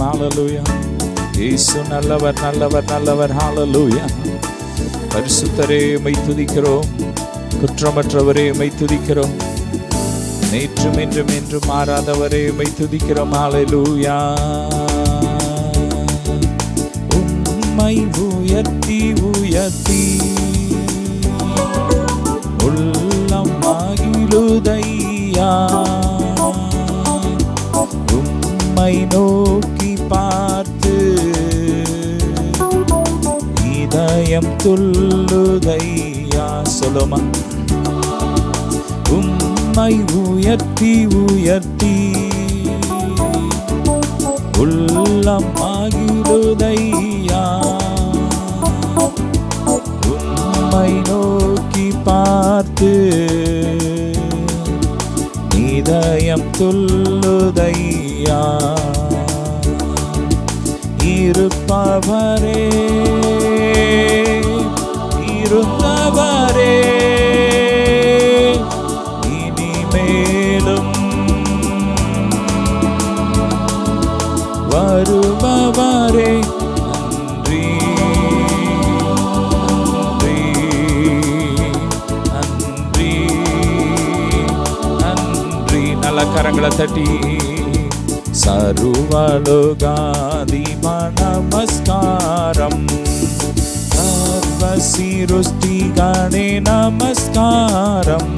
ஹalleluya. இயேசு நல்லவர் நல்லவர் நல்லவர், ஹalleluya. பரிசுத்தரே உம்மை துதிக்கிறோம், குற்றமற்றவரே உம்மை துதிக்கிறோம், நேற்றும் என்றும் என்றும் மாறாதவரே உம்மை துதிக்கிறோம், ஹalleluya. உம்மை உயர்த்தி உயர்த்தி உள்ளம் மகிழுதையா, உம்மை நோக்கி பார்த்து இதயம் துள்ளுதையா. சொல்லுமா, உம்மை உயர்த்தி உயர்த்தி உள்ளம் மகிழுதையா, உம்மை நோக்கி பார்த்து இதயம் துள்ளுதையா. இருப்பவரே இருந்தவரே இனிமேலும் வருபவரே நன்றி நன்றி நன்றி. நல்ல கரங்களை தட்டி சர்வலோகாதிப நமஸ்காரம், சர்வசிருஷ்டிகணே நமஸ்காரம்,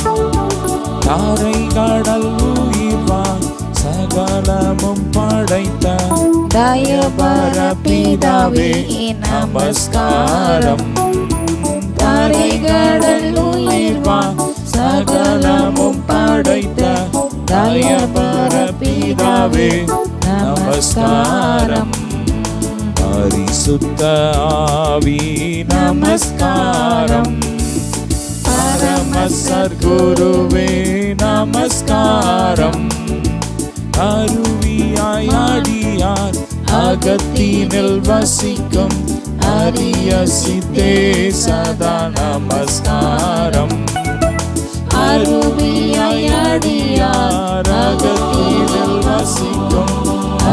தாரை கடல் உயிர்வான் சகலமும் படைத்த தயபர பிதாவே நமஸ்காரம், தாரை கடல் உயிர்வான் சகலமும் படைத்த தயபர பிதாவே நமஸ்காரம். பரிசுத்த ஆவி நமஸ்காரம், பரம சத்குருவே நமஸ்காரம், அருவியாய் அடியார் அகத்தினில் வசிக்கும் அரிய சித்தே சதா நமஸ்காரம். அருவியாய் அடியார் அகத்தினில் வசிக்கும்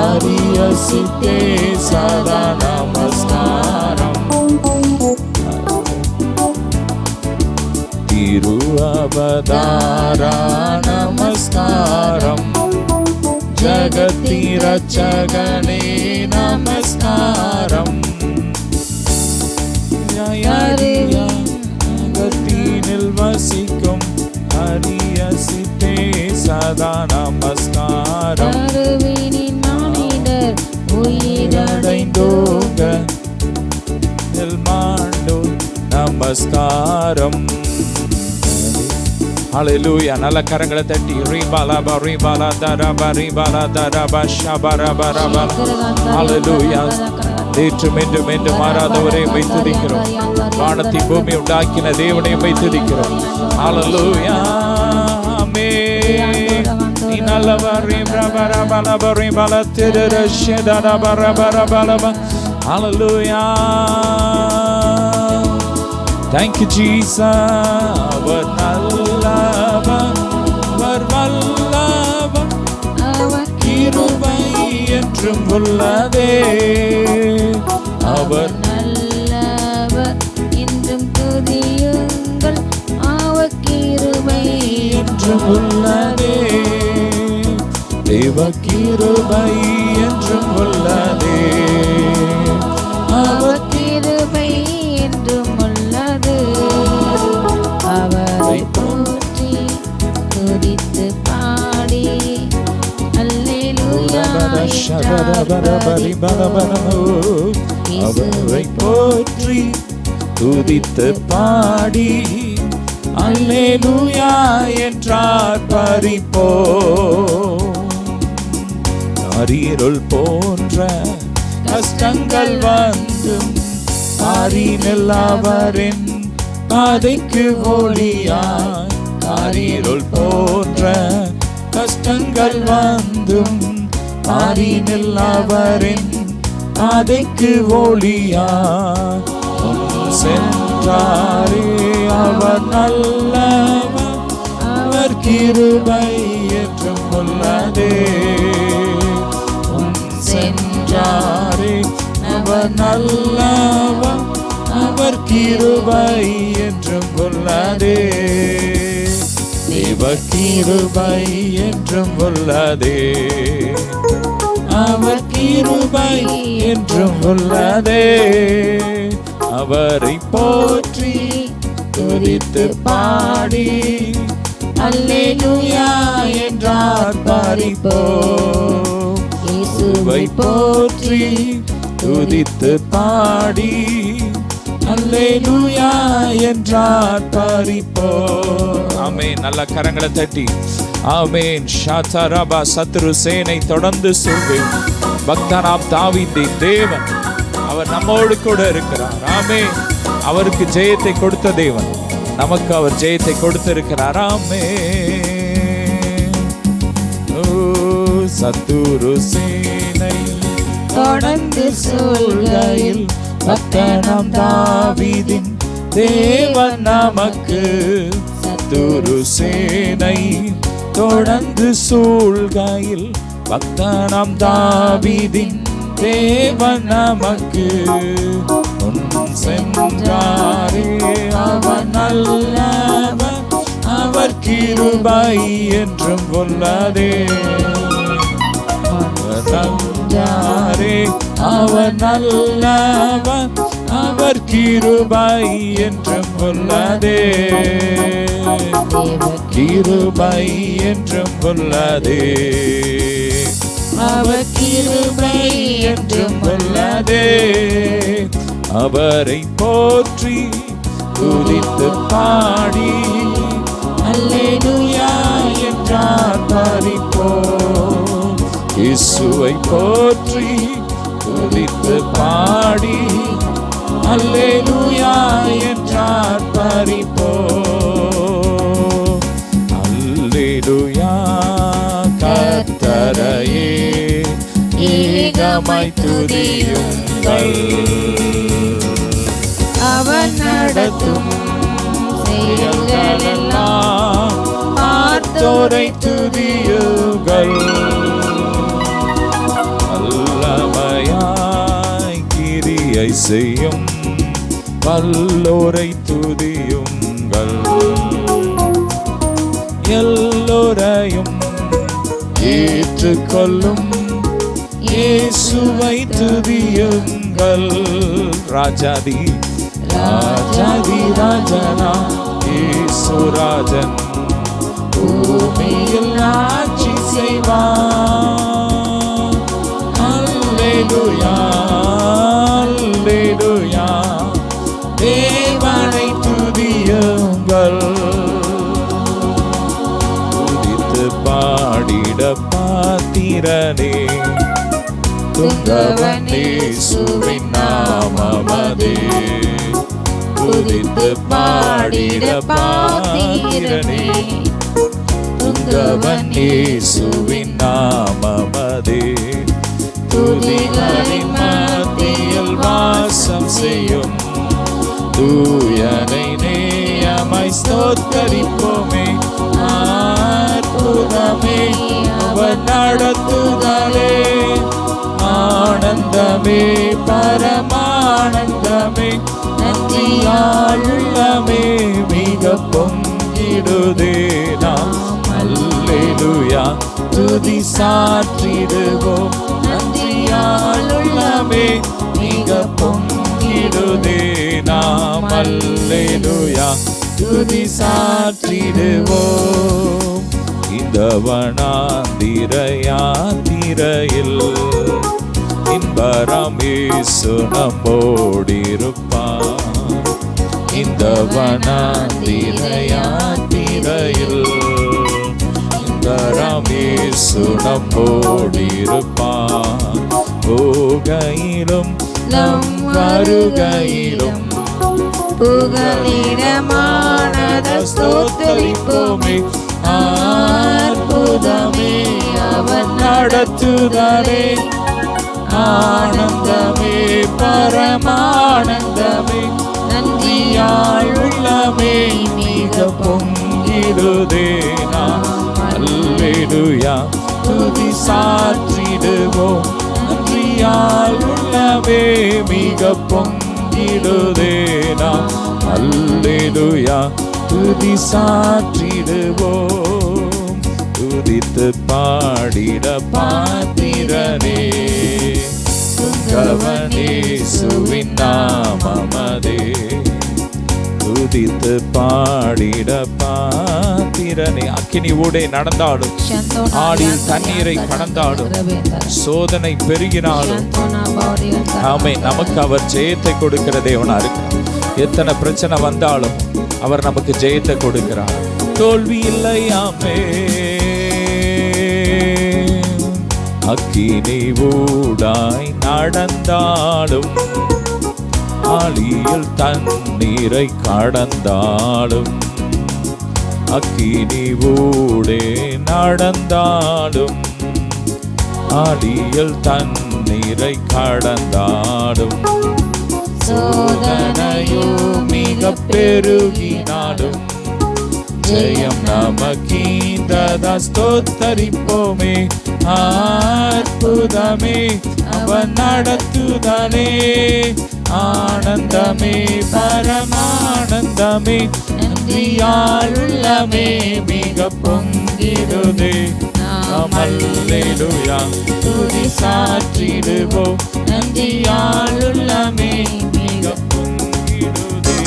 அரிய சித்தே சதா நமஸ்காரம். திருஅவதார நமஸ்காரம், ஜகத்தி ரட்சகனே நமஸ்காரம், அகத்தினில் வசிக்கும் அரிய சித்தே சதா நமஸ்காரம். உயிரடைந்தோங்க மாண்டோ நமஸ்காரம். ஹalleluya. நல்ல கரங்களை தட்டி ரிபாலபா ரிபாலா தரபா ரிபாலா தரபா ஷபரபரபா. ஹalleluya. நேற்றும் என்றும் என்று மாறாதவரை உம்மை துதிக்கிறோம், வானத்தை பூமி உண்டாக்கின தேவனை உம்மை துதிக்கிறோம். ஹalleluya. ஆமென். நீ நல்லவர். ரிபரபரபா ரிபாலா திரரஷதரபரபரபா. ஹalleluya. Thank you Jesus. அவர் நல்லவர், அவர் வல்லவர், அவர் கிருபை என்றும் உள்ளதே. அவர் நல்லவர் என்றும் துதியுங்கள், அவர் கிருபை என்றும் உள்ளதே. தேவ கிருபை என்றும் உள்ளதே. அவர் கிருபை என்றும் உள்ளது. அவரை போற்றி துதித்து பாடி அல்லேலூயா அவரை போற்றி துதித்து பாடி அல்லேலூயா என்றார் பரிப்போ. அரியருள் போன்ற கஷ்டங்கள் வந்தும் பாரினில் அவரின் பாதைக்கு ஒளியாய். அரியருள் போன்ற கஷ்டங்கள் வந்தும் பாரினில் அவரின் பாதைக்கு ஒளியாய். சென்றாரே அவர் நல்லவர், அவர் கிருபை என்றும் உள்ளதே. சென்ற சென்றாரே அவர் நல்லவர், அவர் கிருபை என்றும் உள்ளதே, தேவ கிருபை என்றும் உள்ளதே, அவர் கிருபை என்றும் உள்ளதே. அவரை போற்றி துதித்து பாடி அல்லேலூயா என்றார் பாரிப்போம். இயேசுவை போற்றி துதித்து பாடி அல்லேலூயா என்றார் பாரிப்போம். ஆமென். நல்ல கரங்களை தட்டி ஆமென். ஷாத்தரபா சத்ரு சேனை தொடர்ந்து சொல்வேன். பக்தனாம் தாவீதின் தேவன் அவர் நம்மோடு கூட இருக்கிறார். ஆமென். அவருக்கு ஜெயத்தை கொடுத்த தேவன் நமக்கு அவர் ஜெயத்தை கொடுத்திருக்கிறார். ஆமென். ஓ சத்துரு சேனை தொடர்ந்து சொல்கையில் பக்தனாம் தாவீதின் தேவன் நமக்கு சத்துரு சேனை தொடர்ந்து சூழ்கையில் பக்தனாம் தாவீதின் தேவன் நமக்கு முன் சென்றாரே அவர் நல்லவர், அவர் கிருபை என்றும் உள்ளதே, சென்றாரே அவர் நல்லவர், அவர் கிருபை என்றும் உள்ளதே, கிருபை என்றும் உள்ளதே, அவர் கிருபை என்றும் உள்ளதே. அவரை போற்றி துதித்து பாடி அல்லேலூயா என்றார் பாரிப்போம். இயேசுவை போற்றி துதித்து பாடி அல்லேலூயா என்றார் பாரிப்போம். அல்லேலூயா கர்த்தரையே ஏகமாய் துதியுங்கள், அவர் நடத்தும் செயல்களெல்லாம் பார்த்தோரை துதியுங்கள். வல்லமையாய் கிரியை செய்யும் வல்லோரை துதியுங்கள். எல்லோரையும் ஏற்றுக்கொள்ளும் இயேசுவை துதியுங்கள். ராஜாதி ராஜாதி ராஜனா இயேசுராஜன் பூமியில் ஆட்சி செய்வார். அல்லேலூயா அல்லேலூயா தேவனை துதியுங்கள். துதித்து பாடிட பாத்திரனே துங்கவன் இயேசுவின் நாமமதே. துதித்து பாடிட பாத்திரனே துங்கவன் இயேசுவின் நாமமதே. துதிகளின் மத்தியில் வாசம் செய்யும் தூயனை நேயமாய் ஸ்தோத்தரிப்போமே. அற்புதமே அவர் நடத்துதலே, ஆனந்தமே பரமானந்தமே, நன்றியாளுள்ளமே மிக பொங்கிடுதே. நாம் அல்லேலூயா துதி சாற்றிடுவோம். நன்றியாளுள்ளமே மிக பொங்கிடுதே. நாம் அல்லேலூயா துதி சாற்றிடுவோம். இந்த வனாந்திர யாத்திரையில் இன்பராம் இயேசு நம்மோடிருப்பார். இந்த வனாந்திர யாத்திரையில் இன்பராம் இயேசு நம்மோடிருப்பார். போகையிலும் நம் வருகையிலும் புகலிடமானத ஸ்தோத்தரிப்போமே. அற்புதமே அவர் நடத்துதலே, ஆனந்தமே பரமானந்தமே, நன்றியாளுள்ளமே மிக பொங்கிடுதே. நாம் அல்லேலூயா துதி சாற்றிடுவோம். நன்றி நன்றியால் உள்ளமே மிக பொங்கிடுதே நாம் அல்லேலூயா துதி சாற்றிடுவோம் துதித்து பாடிட பாத்திரனே கவனேசுவின் நாமமதே துதித்து பாடிட பாத்திரனே அக்கினி ஊடே நடந்தாலும் ஆடியில் தண்ணீரை கடந்தாலும் சோதனை பெருகினாலும் ஆமே நமக்கு அவர் ஜெயத்தை கொடுக்கிற தேவனா இருக்கிறார். எத்தனை பிரச்சனை வந்தாலும் அவர் நமக்கு ஜெயத்தை கொடுக்கிறார். தோல்வி இல்லையாமே அக்கினி ஊடாய் நடந்தாலும் ஆழியில் தண்ணீரை கடந்தாலும் அக்கினி ஊடே நடந்தாலும் ஆழியில் தண்ணீரை கடந்தாலும் சோதனையோ மிக பெருகினாலும் ஜெயம் நமக்கீந்ததா ஸ்தோத்தரிப்போமே அற்புதமே அவன் நடத்துதலே ஆனந்தமே பரமானந்தமே நன்றியாலுள்ளமே மிக பொங்கிடுதே நாம் அல்லேலூயா துதி சாற்றிடுவோம் நன்றியாலுள்ளமே மிக பொங்கிடுதே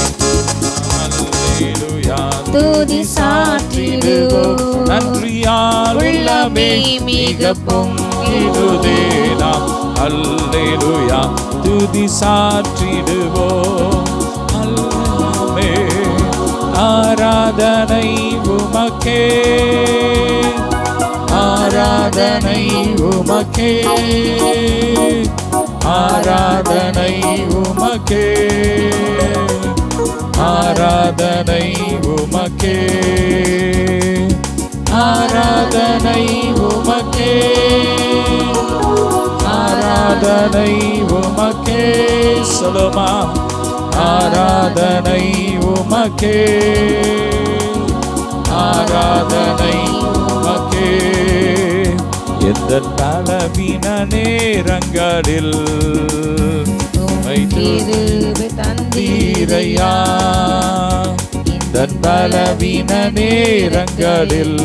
அல்லேலூயா துதி சாற்றிடுவோம் நன்றியாலுள்ளமே மிக பொங்கிடுதே நாம் அல்லேலூயா துதி சாற்றிடுவோம் அல்லேலூயா ஆராதனை உமக்கே ஆராதனை உமக்கே ஆராதனை உமக்கே ஆராதனை உமக்கே ஆராதனை உமக்கே ஆராதனை உமக்கே சொல்லுமா ஆராதனை உமக்கே ஆராதனை உமக்கே எந்த பலவீன நேரங்களில் தந்தீரையா இந்த பலவீன நேரங்களில்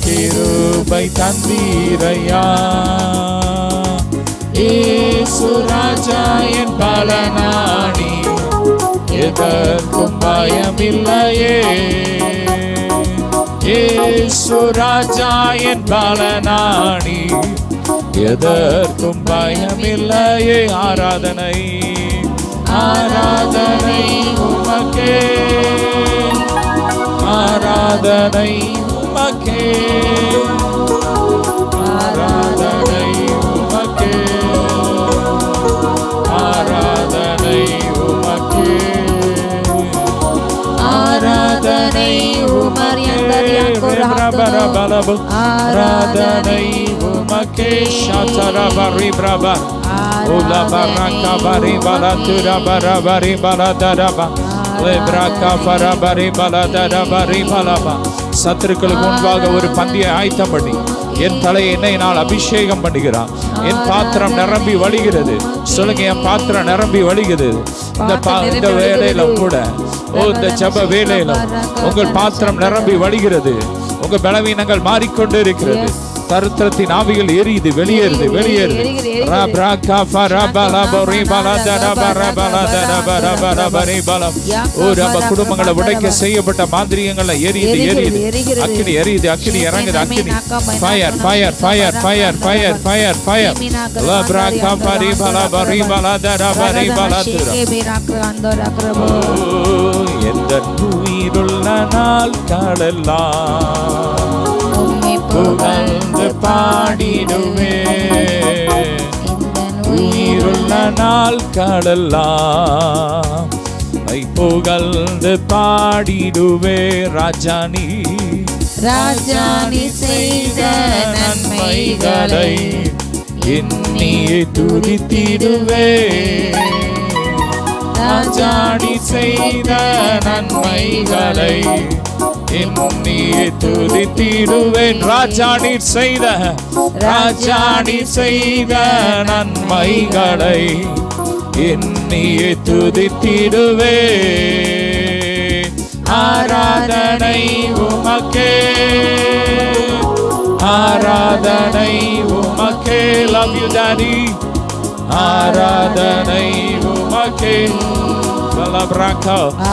கிருபை தந்தீரையா இயேசு ராஜா என் பலனானி எதற்கும் பயமில்லையே இயேசு ராஜா என் பலனானி எதற்கும் பயமில்லையே ஆராதனை ஆராதனை உமக்கே ஆராதனை உமக்கே ஆராதனை உமக்கே ஆராதனை உமக்கே ஆராதனை ஆராதனை உமக்கே ஷாதரபரி பிரபா உலா பரக்கா பரி பலதுர பரபரி பலதரபா லேப்ரக்கா பரபரி பலதரபரி பலபா சத்துருக்களுக்கு முன்பாக ஒரு பந்தியை ஆயத்தம் பண்ணி என் தலையை என்னை நான் அபிஷேகம் பண்ணுகிறான் என் பாத்திரம் நிரம்பி வழிகிறது சொல்லுங்க என் பாத்திரம் நிரம்பி வழிகிறது இந்த வேலையில கூட இந்த ஜெப வேலையில உங்கள் பாத்திரம் நிரம்பி வழிகிறது உங்க பலவீனங்கள் மாறிக்கொண்டு இருக்கிறது தரித்திரத்தின் ஆவிகள் எரியுது வெளியேறுது வெளியேறுது குடும்பங்களை உடைக்க செய்யப்பட்ட மாந்திரியங்கள்ல எரியுது எரியுது அக்கினி எரியுது அக்கினி இறங்குது அக்கினி fire fire fire fire fire fire fire எந்த உயிருள்ள நாட்களெல்லாம் புகழ்ந்து பாடிடுவே உயிருள்ள நாட்களெல்லாம் புகழ்ந்து பாடிடுவே ராஜானி ராஜானி செய்த நன்மைகளை எண்ணியே துதித்திடுவே ராஜானி செய்த நன்மைகளை எண்ணியே துதித்திடுவேன் ராஜானி செய்த ராஜாணி செய்த நன்மைகளை எண்ணியே துதித்திடுவே. ஆராதனை உமக்கே, ஆராதனை உமக்கே. Love you daddy. ஆராதனை உமக்கே.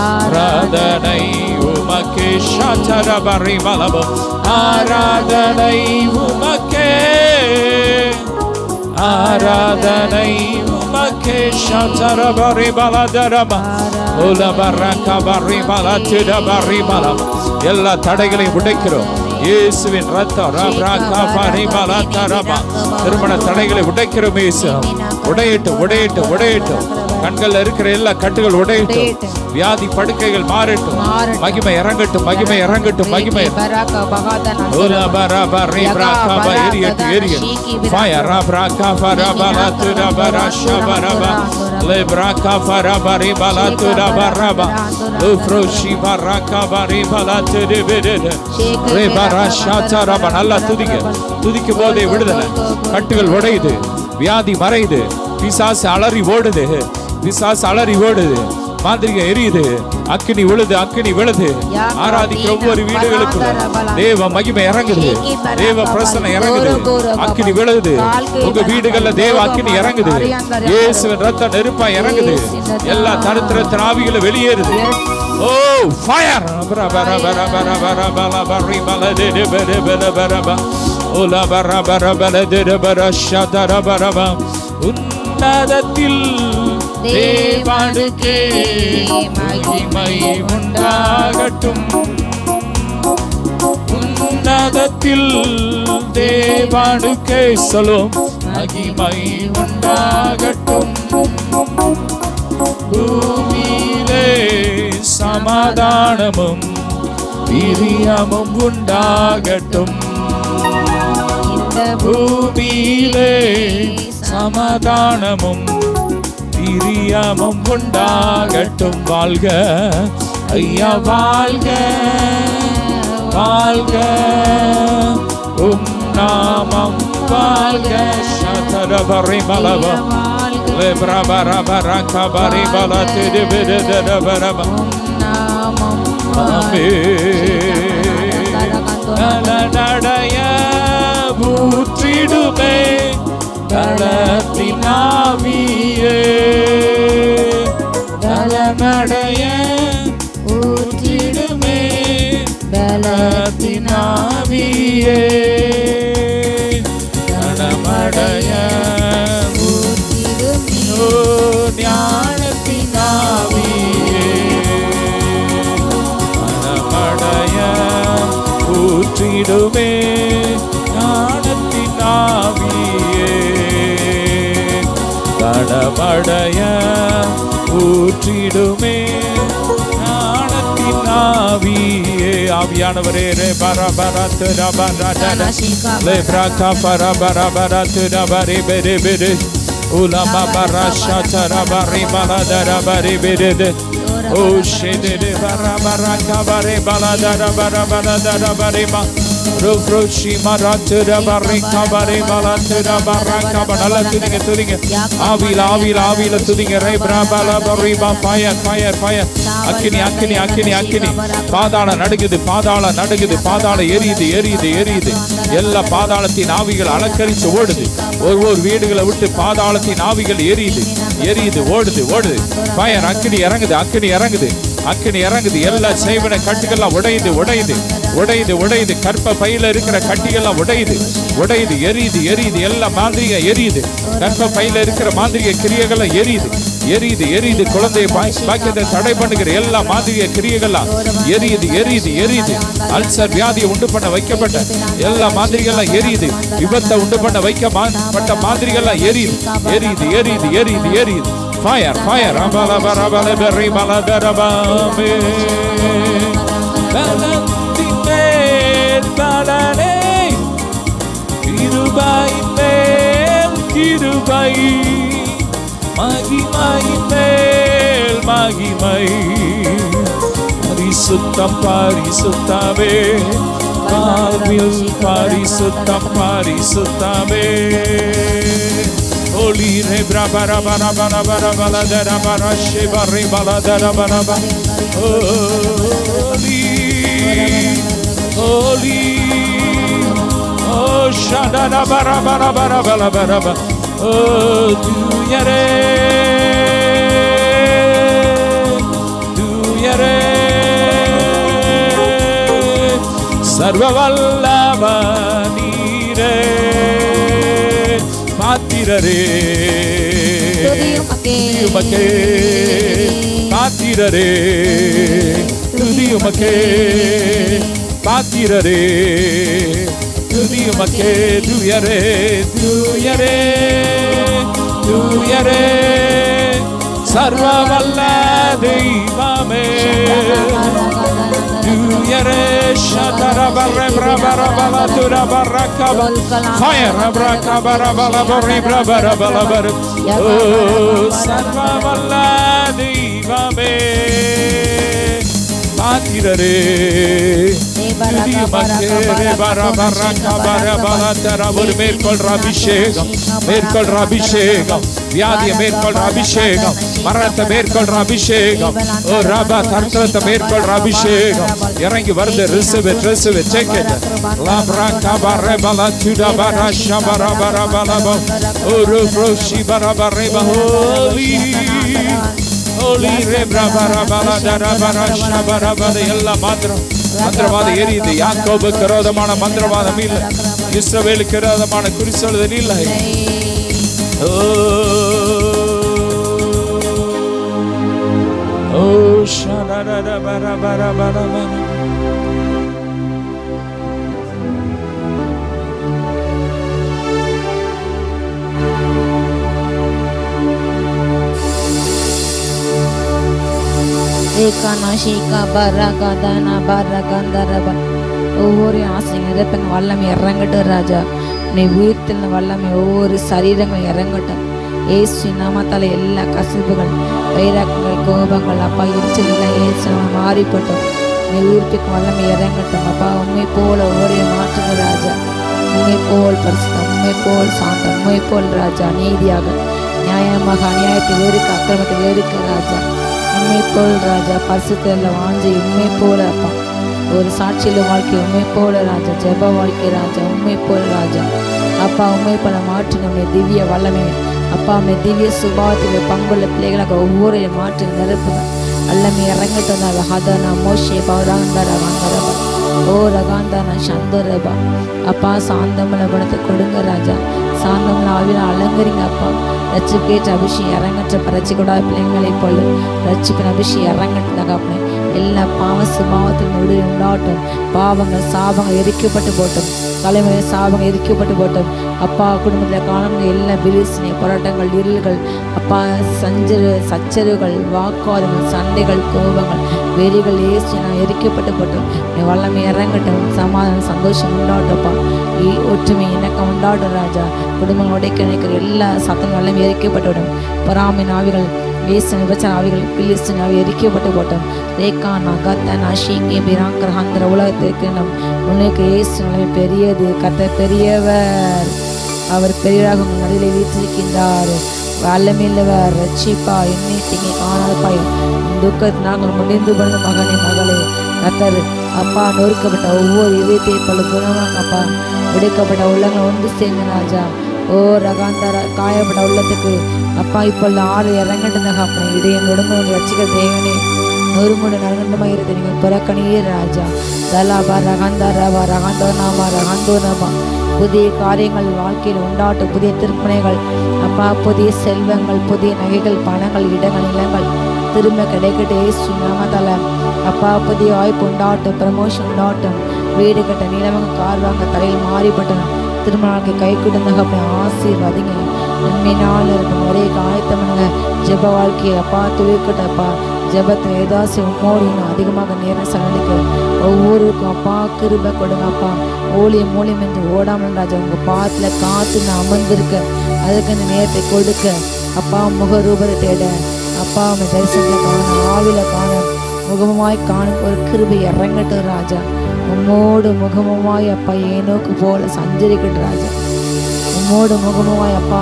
ஆராதனை உமக்கே. ஷாச்சரபரி மலபோ. ஆராதனை உமக்கே, ஆராதனை உமக்கே. ஷாச்சரபரி பலதரபா. உலபரகபரி பலத்திடபரி பலம். எல்லா தடைகளையும் உடைக்கிறோம் இயேசுவின் ரத்தம். திருமண தடைகளை உடைக்கிறோம் இயேசு. உடையட்டும் உடையட்டும் உடையட்டும். கண்கள் இருக்கிற எல்லா கட்டுகள் உடையட்டும். வியாதி படுக்கைகள் மாறட்டும். மகிமை இறங்கட்டும் மகிமை இறங்கட்டும் மகிமை. நல்லா துதிக்கும் போதே விடுதலை. கட்டுகள் உடையுது, வியாதி மறையுது, பிசாசு அலறி ஓடுது, பிசாசு அலறி ஓடுது, மாந்திரிகம் எரியுது, அக்கினி விழுது அக்கினி விழுது. ஆராதிக்கிற ஒவ்வொரு வீடுகளுக்கும் தேவ மகிமை இறங்குது, தேவ பிரசன்னம் இறங்குது, அக்கினி விழுது. உங்க வீடுகள்ல தேவ அக்கினி இறங்குது, இயேசுவின் ரத்தம் நெருப்பா இறங்குது. எல்லா தரித்திரத்தின் ஆவிகளை வெளியேறுது. ஓ ஃபயர். உன்னதத்தில் தேவனுக்கே மகிமை உண்டாகட்டும். உன்னதத்தில் தேவனுக்கே சொல்லும் மகிமை உண்டாகட்டும். பூமியிலே சமாதானமும் பிரியமும் உண்டாகட்டும். பூமியிலே சமாதானமும் பிரியமும் உண்டாகட்டும். வாழ்க ஐயா வாழ்க வாழ்க, உம் நாமம் வாழ்க. சதரபரி மலவம் பிரபரபரகபரி பலதிதிபிதரபரப. நடைய ஊற்றிடுமே தளத்தின் ஆவியே, நடைய ஊற்றிடுமே தளத்தின் ஆவியே, நடைய ஞானத்தின் ஆவியே, மனமடைய ஊற்றிடுமே ஞானத்தின் ஆவியே, கணமடைய ஊற்றிடுமே ஞானத்தின் ஆவியே. ஆவியானவரே ரே பரபரத்து ரபரடன லே பிரகா பரபரபரத்து ரபரி பெரி பெரி உலமா பரஷா தரபரி பலதரபரி பெரி. ஓ ஷெதே பரபரகபரி பலதரபரபரதரபரி மா ரோக்ரோஷி மராத்து ரபரி கபரி பலத்து ரபரகப. நல்லா துதிங்க துதிங்க. ஆவில ஆவில ஆவில துதிங்க. ரே பிரபல பரிபா. Fire fire fire. அக்கினி அக்கினி அக்கினி அக்கினி. பாதாளம் நடுங்குது பாதாளம் நடுங்குது, பாதாளம் எரியுது எரியுது எரியுது. எல்லா பாதாளத்தின் ஆவிகள் அலக்கரிச்சு ஓடுது. ஒவ்வொரு வீடுகளை விட்டு பாதாளத்தின் ஆவிகள் எரியுது எரியுது ஓடுது ஓடுது. ஃபயர். அக்கினி இறங்குது அக்கினி இறங்குது அக்கினி இறங்குது. எல்லா செய்வன கட்டுகள்லாம் உடையுது உடையுது உடையுது உடையுது. கற்ப பையில இருக்கிற கட்டிகள்லாம் உடையுது உடையுது எரியுது எரியுது. எல்லா மாந்திரிக எரியுது. கற்ப பையில இருக்கிற மாந்திரிக கிரியைகள்லாம் எரியுது எரியுது எரியுது. குழந்தைய பாக்கியத்தை தடை பண்ணுகிற எல்லா மாந்திரிக கிரியைகள்லாம் எரியுது எரியுது எரியுது. அல்சர் வியாதியை உண்டு பண்ண வைக்கப்பட்ட எல்லா மாந்திரிகள்லாம் எரியுது. விபத்தை உண்டு பண்ண வைக்கப்பட்ட மாந்திரிகள்லாம் எரியுது எரியுது எரியுது எரியுது எரியுது. Fire fire. பலனே கிருபையின் மேல் கிருபை, மகிமையின் மேல் மகிமை. பரிசுத்தம் பரிசுத்தமே வாழ்வில் பரிசுத்தம் பரிசுத்தமே. Holy rebra bara bara bara bara bara dara bara shiva rebala dara bara bara. Holy, holy, oh shadara bara bara bara bara bara bara. Oh duyare, duyare, sarva vallava nire. பாத்திரரே துதியுமக்கே பாத்திரரே துதியுமக்கே பாத்திரரே துதியுமக்கே துயரே துயரே துயரே சர்வவல்ல தெய்வமே துயரே ஷதர பர பிரபர பல துர பரக்கப ஃபயர் பிரகபர பல பரி பிரபர பல பர ஓ சர்வவல்ல தெய்வமே பாத்திரரே ஒரு மேற்கொள்ற அபிஷேகம் மேற்கொள்ற அபிஷேகம் வியாதியை மேற்கொள்ற அபிஷேகம் மரணத்தை மேற்கொள்ற அபிஷேகம் ஓ ரபா தர்க்கத்தை மேற்கொள்ற அபிஷேகம் இறங்கி வருது ரிசர்வ் ரிசர்வ் செக் இட் லப்ரா கபர பல துடா பர ஷபர பர பல ஒரு ரோஷி பர பர Holi Holy rebra bara bara dara bara shabara bara எல்லா மந்திரவாதம் எரியுது. யாக்கோபுக்கு விரோதமான மந்திரவாதம் இல்லை, இஸ்ரவேலுக்கு விரோதமான குறி சொல்லுதல் இல்லை. ஓ ஷரர bara bara bara bara ஒவ்வொரு ஆசையும் இறப்பங்க வல்லமை இறங்கட்டும் ராஜா. நீ உயிர்த்தின வல்லமை ஒவ்வொரு சரீரங்களும் இறங்கட்டும். ஏசு நாமத்தால எல்லா கசிவுகள் வைராக்கங்கள் கோபங்கள் அப்பா எரிச்சல் எல்லாம் ஏசு நம்ம மாறிப்பட்டோம். நீ உயிர்ப்பிக்கும் வல்லமை இறங்கட்டும் அப்பா. உண்மை போல ஒவ்வொரு மாற்றுங்க ராஜா. உண்மை போல் பரிசுத்தம், உண்மை போல் சாந்தம், உண்மை போல் ராஜா நீதியாக நியாயமாக அநியாயத்தை வேறுக்க அக்கிரமத்தை வேறுக்க ராஜா. உண்மை போல் ராஜா பரிசுத்தல வாஞ்சி உண்மை போல அப்பா. ஒரு சாட்சியில வாழ்க்கை உண்மை போல ராஜா. ஜெப வாழ்க்கை ராஜா உண்மை போல ராஜா. அப்பா உண்மை போல மாற்றுங்க. உடைய திவ்ய வல்லமை அப்பா, உடைய திவ்ய சுபாவத்தில் பங்குள்ள பிள்ளைகளாக ஒவ்வொரு மாற்று நிரப்புங்க. எல்லாமே இறங்கட்டும். ஹதனா மோஷே பௌராந்தர வாங்கரபா ஓ ரகாந்தான சந்தரபா அப்பா. சாந்தமல குணத்தை கொடுங்க ராஜா. சாந்தமல ஆவில அலங்கரிங்க அப்பா. ரட்சிப்பேற்ற அபிஷேகம் இறங்கற்ற பரட்சிக்கூடாத பிள்ளைங்களை போல ரட்சிப்பின் அபிஷேகம் இறங்கட்டுனாங்க அப்படி. எல்லா பாவ சுபாவத்தின் விடுதலை உண்டாகட்டும். பாவங்கள் சாபங்கள் எரிக்கப்பட்டு போட்டோம். தலைமுறை சாபங்கள் எரிக்கப்பட்டு போட்டோம் அப்பா. குடும்பத்தில் காணும் எல்லா பிரிசினை போராட்டங்கள் இருள்கள் அப்பா, சச்சரவுகள் வாக்குவாதங்கள் சண்டைகள் கோபங்கள் வெறிகள் ஏசி நான் எரிக்கப்பட்டு போட்டோம். நீ வல்லமை இறங்கட்டும். சமாதானம் சந்தோஷம் உண்டாகட்டப்பா. ஒற்றுமை இணக்கம் உண்டாகட்டும் ராஜா. குடும்பங்கள் உடைக்க நினைக்கிற எல்லா சத்தம் வல்லமை எரிக்கப்பட்டுவிடும். பொறாமை ஆவிகள் வேச விபச்சார ஆவிகள் பிலிஸ்டின் ஆவி எரிக்கப்பட்டு போட்டோம். ரேகா நகத்தன் அஷிங்கே பிராங்கர் அந்த உலகத்திற்கு நம் உனக்கு ஏசு நிலைமை பெரியது. கத்த பெரியவர், அவர் பெரியவராக உங்கள் நடுவில் வீற்றிருக்கின்றார். வல்லமில்லவர் ரட்சிப்பா என்னை திங்கி காணாதப்பாய். துக்கத்தை நாங்கள் முடிந்து பண்ண மகனே மகளே கத்தர் அப்பா. நொறுக்கப்பட்ட ஒவ்வொரு இதயத்தை பல குணமாக அப்பா. உடைக்கப்பட்ட உள்ளங்கள் ஒன்று சேர்ந்த ராஜா. ஓ ரகாந்தார காயப்பட்ட உள்ளத்துக்கு அப்பா இப்பொழுது ஆறு இறங்கட்டுனாங்க அப்பா. இடையே நொடுங்க ரசிக்க தேவனே நொறுங்குண்டு நறுங்கண்டமாக இருது நீங்கள் புறக்கணியே ராஜா. தலாபா ரகாந்தாரபா ரகாந்தோ நாமா ரகாந்தோ நபா. புதிய காரியங்கள் வாழ்க்கையில் உண்டாட்டும். புதிய திருப்பணிகள் அப்பா. புதிய செல்வங்கள், புதிய நகைகள், பணங்கள், இடங்கள், நிலங்கள் திரும்ப கிடைக்கட்டு ஏசு நாமத்தால அப்பா. புதிய வாய்ப்பு உண்டாட்டும். ப்ரமோஷன் உண்டாட்டும். வீடு கட்ட நிலவங்க கார் வாங்க தலையில் மாறிப்பட்டணும். திருமணத்தை கை கொடுந்தாங்க அப்படி. ஆசீர்வாதிங்க. உண்மையினால் இருக்கும் ஒரே ஆயத்தமனுங்க. ஜெப வாழ்க்கையை அப்பா துளிக்கட்டப்பா. ஜெபத்தை ஏதாச்சும் உம்மோடு இன்னும் அதிகமாக நேரம் செலவழிக்க ஒவ்வொருக்கும் அப்பா கிருபை கொடுங்க அப்பா. ஊழியம் மூலியம் என்று ஓடாமல் ராஜா உங்கள் பாத்தில் காத்து நான் அமர்ந்திருக்க அதுக்கு அந்த நேரத்தை கொடுக்க அப்பா. முக ரூபத்தை தேட அப்பா. உங்கள் தரிசனத்தை காண ஆவில காண முகமாய் காணும் ஒரு கிருபை இறங்கட்டும் ராஜா. உம்மோடு முகமுமாய் அப்பா ஏனோக்கு போல சஞ்சரிக்கிட்டு ராஜா. உம்மோடு முகமுமாய் அப்பா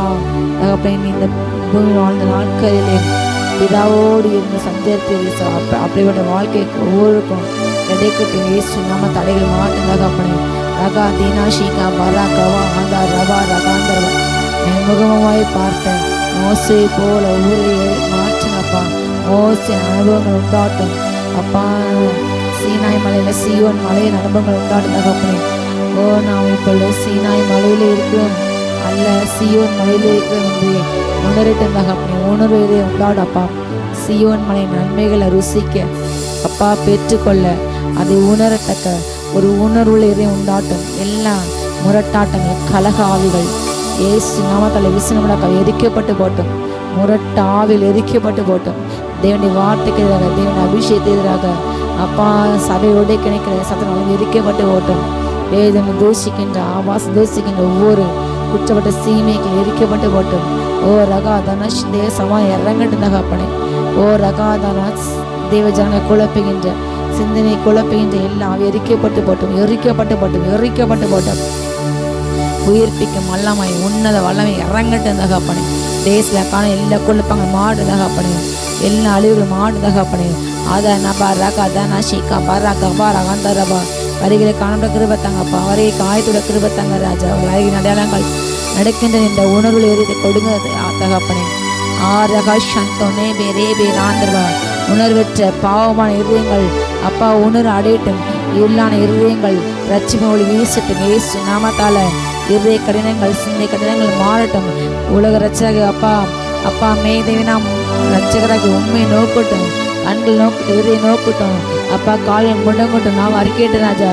தகப்பனே இந்த பூமியில் வாழ்ந்த நாட்களிலே பிதாவோடு இருந்து சஞ்சரித்து அப்படிப்பட்ட வாழ்க்கைக்கு ஒவ்வொருக்கும் கிடைக்கட்டும். இயேசு நாம தடைகள் மாட்டும் தகப்பனே. ரகா தீனாஷிகா பரா கவா ஆந்தா ரவா ரகாந்தரவா முகமுமாய் பார்த்தேன் மோசை போல ஊரை மாற்றுங்கப்பா. மோசை அனுபவங்கள் உண்டாட்டும் அப்பா. சீனாய் மலையில சீயோன் மலையின் அனுபவங்கள் உண்டாட்டும் தகப்பனே. ஓ நாம் இப்பொழுது சீனாய் மலையில இருக்கிறோம் அல்ல, சீயோன் மலையில இருக்கிறோம் என்று உணரட்டும் தகப்பனே. உணர்வதே உண்டாடப்பா. சீயோன் மலை நன்மைகளை ருசிக்க அப்பா பெற்றுக்கொள்ள அதை உணரத்தக்க ஒரு உணர்வுள்ள இதை உண்டாட்டும். எல்லா முரட்டாட்டங்கள் கலக ஆவிகள் இயேசு நாமத்தால் விசனமுடாக எரிக்கப்பட்டு போட்டும். முரட்டாவில் எரிக்கப்பட்டு போட்டும். தேவனுடைய வார்த்தைக்கு எதிராக தேவனுடைய அபிஷேகத்துக்கு எதிராக அப்பா சபையோட கிடைக்கிற சத்தம் எரிக்கப்பட்டு போட்டும். வேதனை தூசிக்கின்ற ஆபாசம் தூசிக்கின்ற ஒவ்வொரு குற்றப்பட்ட சீமைகள் எரிக்கப்பட்டு போட்டும். ஓ ரகா தனஷ் தேசமா இறங்கட்டு தகப்பனே. ஓ ரகா தனஸ் தேவஜான குழப்புகின்ற சிந்தனை குழப்புகின்ற எல்லாம் எரிக்கப்பட்டு போட்டும். எரிக்கப்பட்டு போட்டும். எரிக்கப்பட்டு போட்டும். உயிர்ப்பிக்கும் வல்லமை உன்னத வல்லமை இறங்கட்டு தகப்பனே. தேசில் காண எல்லா குழப்பங்கள் மாடு தகப்பனே. எல்லா அழிவுகளும் மாடு தகப்பனே. அத நபா ரகா தனா ஷிகா பரா கபா ரகாந்தரபா வரிகளை காணப்பட கிருபத்தாங்கப்பா. வரையை காயத்தோட கிருபத்தாங்க ராஜா. அவர்கள் அடையாளங்கள் நடக்கின்ற இந்த உணர்வில் எரித்து கொடுங்க தகப்பனே. ஆரகா சந்தோனே பேரே பேராந்தரபா உணர்வற்ற பாவமான இருதயங்கள் அப்பா உணர்வு அடையட்டும். இருளான இருதயங்கள் ரட்சிப்பு ஒளி வீசட்டும். இயேசு நாமத்தால இருதய கடினங்கள் சிந்தை கடினங்கள் மாறட்டும். உலக ரட்சகராகி அப்பா அப்பா மேதேவினாம் ரட்சகராகி உண்மையை நோக்கட்டும். கண்கள் நோக்கட்டும். இருதை நோக்கட்டும். அப்பா காலில் முடங்கட்டும். நாம் அறிக்கையிட்டு ராஜா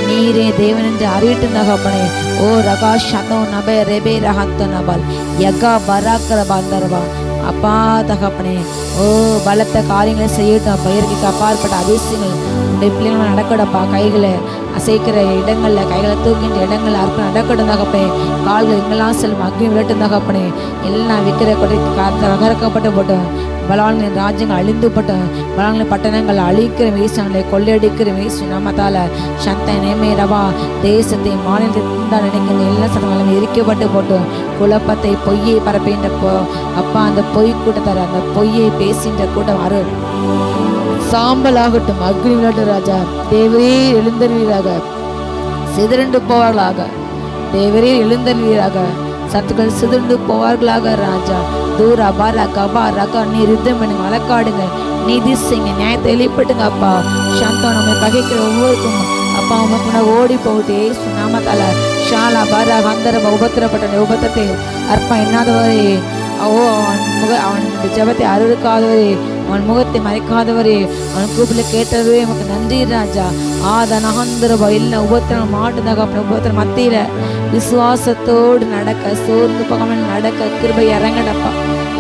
நீரே தேவன் என்று அறிவிட்டு தகப்பனே. ஓ ரகா சந்தோ நபே ரெபே ரஹந்தோ நபால் யகா பராக்கர பாந்தரபா அப்பா தகப்பனே. ஓ பலத்த காரியங்களை செய்யட்டும் அப்பா. இயற்கைக்கு அப்பாற்பட்ட அதிசயங்கள் உடைய பிள்ளைங்களை நடக்கடப்பா. கைகளை அசைக்கிற இடங்கள்ல கைகளை தூக்கின்ற இடங்கள்ல அற்புதம் நடக்கட்டும் தகப்பனே. கால்கள் எங்கெல்லாம் செல்லும் அக்னி விளட்டும் தகப்பனே. எல்லாம் விற்கிற கொடைக்கு அகரக்கப்பட்டு போட்டோம். பலவான்களின் ராஜ்யங்கள் அழிந்துபட்டோம். பலவான்களின் பட்டணங்கள் அழிக்கிற வீசங்களை கொள்ளையடிக்கிற வீசு நாமத்தால சந்தை நேமே ரவா தேசத்தை மாநிலத்தை நினைக்கிற எல்லா சட்டங்களும் எரிக்கப்பட்டு போட்டோம். குழப்பத்தை பொய்யை பரப்புகின்ற அப்பா அந்த பொய் கூட்டத்தார் அந்த பொய்யை பேசுகின்ற கூட்டம் அரு சாம்பலாகட்டும். அக்னி விளையாட்டு ராஜா. தேவரே எழுந்தருவீராக. சிதறண்டு போவார்களாக. தேவரே எழுந்தருவீராக. சத்துக்கள் சிதறண்டு போவார்களாக ராஜா. தூரா பாரா கபா ரகா நீ யுத்தம் பண்ணுங்க. வழக்காடுங்க. நீதி செய்யுங்க. நியாயத்தை வெளிப்படுங்க அப்பா. சாந்தம் நம்மை பகைக்கிற ஒவ்வொருக்கும் அப்பா உமக்கு ஓடி போட்டு ஏசு நாமத்தால ஷாலா பாரா கந்தரப உபத்திரப்பட்ட உபத்திரத்தை அற்பம் எண்ணாதவரே. அவன் ஜபத்தை அருளுக்காதவரே. அவன் முகத்தை மறைக்காதவரே. அவன் கூப்பிட கேட்டவரே நமக்கு நன்றி ராஜா. நகந்திரபா இல்லை உபத்திரம் மாட்டு தகப்பன உபத்திரம் மத்தியில விசுவாசத்தோடு நடக்க சோர்ந்து பகாமல் நடக்க கிருபை இறங்கடப்பா.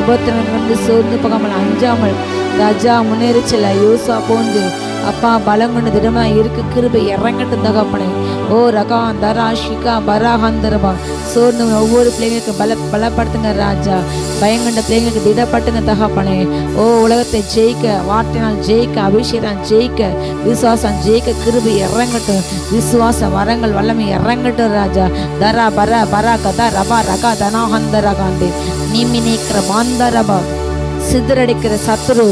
உபத்திரம் வந்து சோர்ந்து பகாமல் அஞ்சாமல் ராஜா முன்னேறிச்சல யோசா போன்று அப்பா பலம் கொண்டு திடமா இருக்கு கிருபை இறங்கட்டு தகப்பனே. ஓ ரகா தரா ஷிகா பராகந்தரபா சோர்ந்து ஒவ்வொரு பிள்ளைங்களுக்கு பலப்படுத்துங்க ராஜா. பயங்கண்ட பிள்ளைங்களுக்கு திடப்பட்டுங்க தகப்பனே. ஓ உலகத்தை ஜெயிக்க வார்த்தைனால் ஜெயிக்க அபிஷேகம் ஜெயிக்க விசுவாசம் ஜெயிக்க கிருபை இறங்கட்டும். விசுவாச வரங்கள் வல்லமை இறங்கட்டும் ராஜா. தரா பரா பரா கதா ரபா ரகா தனாகந்தரகாந்தே நீமி நீக்கிற மாந்தரபா சிதறடிக்கிற சத்துரு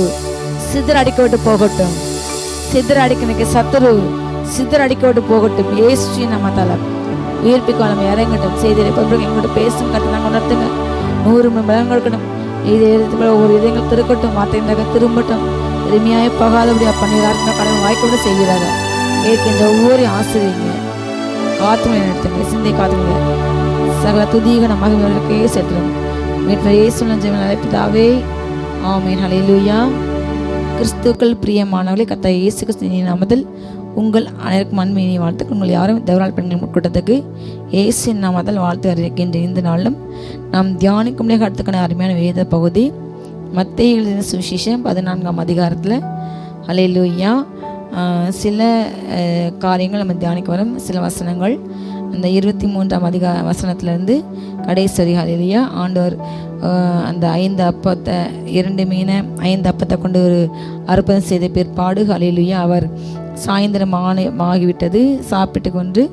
சிதறடிக்க விட்டு போகட்டும். சிதறடிக்க சத்துரு சிதறடிக்க விட்டு போகட்டும். ஏசு நம்ம தலை உயிர்ப்பிக்காலம் இறங்கட்டும். செய்தியை எங்கள்கிட்ட பேசும் கட்டு நாங்கள் உணர்த்துங்க. 100 பலன் கொடுக்கணும். இது ஒரு இதயங்கள் திருக்கட்டும். வார்த்தை திரும்பட்டும். எளிமையாய் போகாதபடி அப்பா நீராட்டின கடமை வாய்க்கூட செய்கிறாங்க. கேட்கின்ற ஒவ்வொரு ஆசிரியங்க காத்துமை நடத்துங்க. சிந்தை காத்துங்க. சகல துதிக மகிமைகளுக்கே செத்துரும். அழைப்பிதாவே ஆமென். ஹல்லேலூயா. கிறிஸ்துக்கள் பிரியமானவர்களே, கர்த்தர் இயேசு கிறிஸ்துவின் நாமத்தில் உங்கள் அனைவருக்கும் அன்பினை வாழ்த்துக்கள். உங்கள் யாரும் தேவரால் பெண்கள் கூட்டத்துக்கு இயேசுவின் நாமத்தில் வாழ்த்து அறிவிக்கின்ற இந்த நாளிலும் நாம் தியானிக்கும் அடுத்துக்கான அருமையான வேத பகுதி மத்தேயு எழுதின சுவிசேஷம் 14ஆம் அதிகாரத்தில் ஹல்லேலூயா சில காரியங்கள் நம்ம தியானிக்க வரும். சில வசனங்கள் அந்த 23ஆம் வசனத்திலேருந்து கடைசி வரை ஹல்லேலூயா. ஆண்டவர் அந்த 5 அப்பத்தை 2 மீனை 5 அப்பத்தை கொண்டு ஒரு அற்புதம் செய்த பிற்பாடு ஹல்லேலூயா அவர் சாயந்தரம் ஆகிவிட்டது. சாப்பிட்டு கொண்டு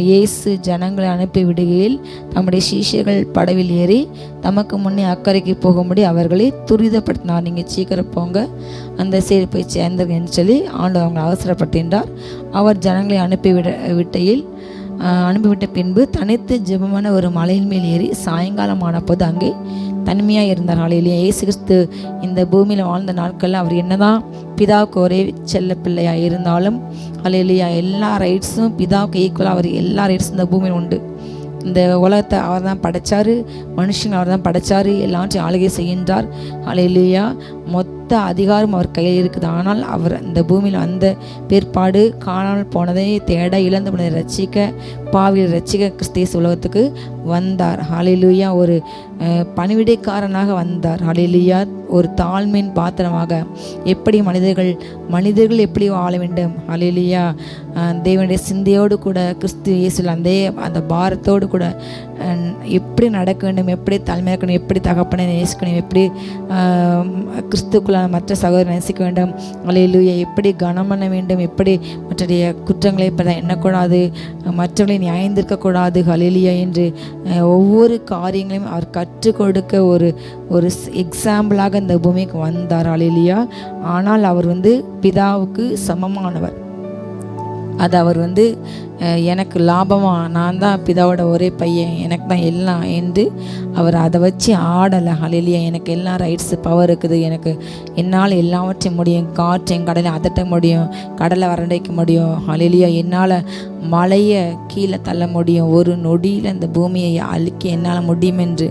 இயேசு ஜனங்களை அனுப்பி விடுகையில் தம்முடைய சீஷர்கள் படவில் ஏறி தமக்கு முன்னே அக்கறைக்கு போகும்படி அவர்களை துரிதப்படுத்தினார். நீங்கள் சீக்கிரம் போங்க, அந்த சைடு போய் சேர்ந்துங்கன்னு சொல்லி ஆண்டவர் அவங்களை அவசரப்பட்டிருந்தார். அவர் ஜனங்களை அனுப்பிவிட்ட பின்பு தனித்து ஜெபமான ஒரு மலையின் மேல் ஏறி சாயங்காலம் ஆனபோது அங்கே தனிமையாக இருந்தார். ஹல்லேலூயா. இயேசு கிறிஸ்து இந்த பூமியில் வாழ்ந்த நாட்களில் அவர் என்னதான் பிதாவுக்கு ஒரே செல்ல பிள்ளையாக இருந்தாலும் ஹல்லேலூயா எல்லா ரைட்ஸும் பிதாவுக்கு ஈக்குவலாக அவர் எல்லா ரைட்ஸும் இந்த பூமியில் உண்டு. இந்த உலகத்தை அவர் தான் படைச்சார், மனுஷங்க அவர் தான் படைச்சார், எல்லாத்தையும் ஆளுகை செய்கின்றார். ஹல்லேலூயா. மொத்த அதிகாரம் அவர் கையில் இருக்குது. ஆனால் அவர் இந்த பூமியில் அந்த பிற்பாடு காணாமல் போனதை தேட, இழந்து போனதை ரட்சிக்க, பாவியில் ரட்சிக்க கிறிஸ்து உலகத்துக்கு வந்தார். ஹல்லேலூயா. ஒரு பணிவிடைக்காரனாக வந்தார். ஹல்லேலூயா. ஒரு தாழ்மையின் பாத்திரமாக எப்படி மனிதர்கள் எப்படி வாழ வேண்டும். ஹல்லேலூயா. தேவனுடைய சிந்தையோடு கூட கிறிஸ்து இயேசுவில் அந்த பாரத்தோடு கூட எப்படி நடக்க வேண்டும், எப்படி தலைமையாக்கணும், எப்படி தகப்பனை நேசிக்கணும், எப்படி கிறிஸ்துக்குள்ள மற்ற சகோதரரை நேசிக்க வேண்டும். ஹல்லேலூயா. எப்படி கனம் பண்ண வேண்டும், எப்படி மற்ற குற்றங்களை எண்ணக்கூடாது, மற்றவர்களை நியாயந்திருக்கக்கூடாது. ஹல்லேலூயா. என்று ஒவ்வொரு காரியங்களையும் அவர் கற்றுக் கொடுக்க ஒரு எக்ஸாம்பிளாக இந்த பூமிக்கு வந்தார். ஹல்லேலூயா. ஆனால் அவர் பிதாவுக்கு சமமானவர். அது அவர் எனக்கு லாபமாக, நான் தான் பிதாவோட ஒரே பையன், எனக்கு தான் எல்லாம் என்று அவர் அதை வச்சு ஆடலை. ஹல்லேலூயா. எனக்கு எல்லாம் ரைட்ஸு பவர் இருக்குது, எனக்கு என்னால் எல்லாவற்றையும் முடியும், காற்றையும் கடலை அதட்ட முடியும், கடலை வறண்டைக்க முடியும். ஹல்லேலூயா. என்னால் மலையை கீழே தள்ள முடியும், ஒரு நொடியில் இந்த பூமியை அழிக்க என்னால் முடியும் என்று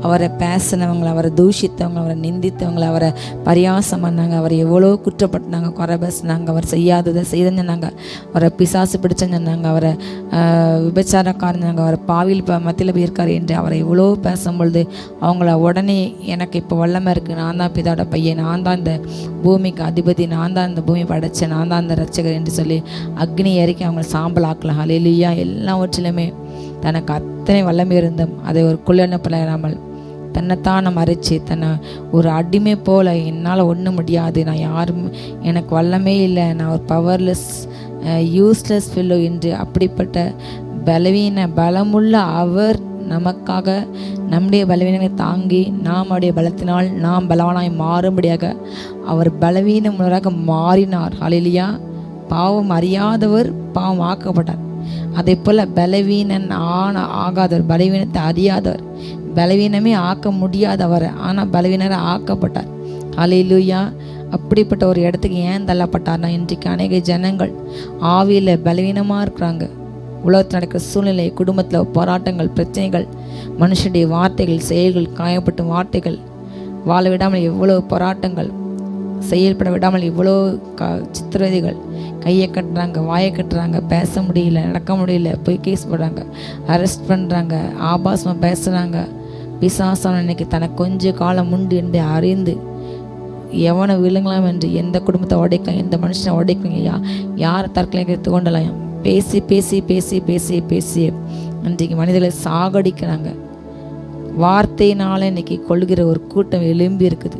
அவரை பேசினவங்களை, அவரை தூஷித்தவங்க, அவரை நிந்தித்தவங்களை, அவரை பரியாசம் பண்ணாங்க, அவரை எவ்வளோ குற்றப்பட்டாங்க, குறை பேசினாங்க, அவர் செய்யாததை செய்தேன்னு சொன்னாங்க, அவரை பிசாசு பிடிச்சேன்னு சொன்னாங்க, அவரை விபச்சாரக்காரன் சொன்னாங்க, அவரை பாவியில் மத்தியில் போயிருக்காரு என்று அவரை எவ்வளோ பேசும்பொழுது அவங்கள உடனே எனக்கு இப்போ வல்லமை இருக்குது, நான் தான் பிதாவோட பையன், நான் தான் இந்த பூமிக்கு அதிபதி, நான் தான் இந்த பூமி படைச்சேன், நான் தான் இந்த ரட்சகர் என்று சொல்லி அக்னி இறக்கி அவங்களை சாம்பல் ஆக்கலாம். ஹல்லேலூயா. எல்லாவற்றிலுமே தனக்கு அத்தனை வல்லமை இருந்தும் அதை ஒரு குள்ளப்படாமல் தன்னைத்தான மறைச்சு தன்னை ஒரு அடிமை போல என்னால் ஒன்றும் முடியாது, நான் யாரும் எனக்கு வல்லமே இல்லை, நான் ஒரு பவர்லெஸ் யூஸ்லெஸ் ஃபெல்லோ என்று அப்படிப்பட்ட பலமுள்ள அவர் நமக்காக நம்முடைய பலவீனங்களை தாங்கி நாம் அவருடைய பலத்தினால் நாம் பலவானாய் மாறும்படியாக அவர் பலவீனமுள்ளவராக மாறினார். ஹல்லேலூயா. பாவம் அறியாதவர் பாவம் ஆக்கப்பட்டார். அதே போல் பலவீனன் ஆகாதவர், பலவீனத்தை அறியாதவர், பலவீனமே ஆக்க முடியாதவர் ஆனால் பலவீனரை ஆக்கப்பட்டார். ஹல்லேலூயா. அப்படிப்பட்ட ஒரு இடத்துக்கு ஏன் தள்ளப்பட்டார்னா, இன்றைக்கு அநேக ஜனங்கள் ஆவியில் பலவீனமாக இருக்கிறாங்க. உலகத்தில் நடக்கிற சூழ்நிலை, குடும்பத்தில் போராட்டங்கள், பிரச்சனைகள், மனுஷனுடைய வார்த்தைகள், செயல்கள், காயப்பட்ட வார்த்தைகள், வாழ விடாமல் எவ்வளோ போராட்டங்கள், செயல்பட விடாமல் இவ்வளோ சித்திரவதைகள், கையை கட்டுறாங்க, வாயை கட்டுறாங்க, பேச முடியல, நடக்க முடியல, போய் கேஸ் போடுறாங்க, அரெஸ்ட் பண்ணுறாங்க, ஆபாசமாக பேசுகிறாங்க. பிசாசான இன்னைக்கு தனக்கு கொஞ்ச காலம் உண்டு என்று அறிந்து எவனை விழுங்கலாம் என்று எந்த குடும்பத்தை உடைக்கலாம், எந்த மனுஷனை உடைக்கலாம், யாரை தற்கொலை எடுத்து கொண்டலாம், பேசி பேசி பேசி பேசி பேசி இன்றைக்கு மனிதர்களை சாகடிக்கிறாங்க. வார்த்தையினால இன்னைக்கு கொள்கிற ஒரு கூட்டம் எழும்பி இருக்குது.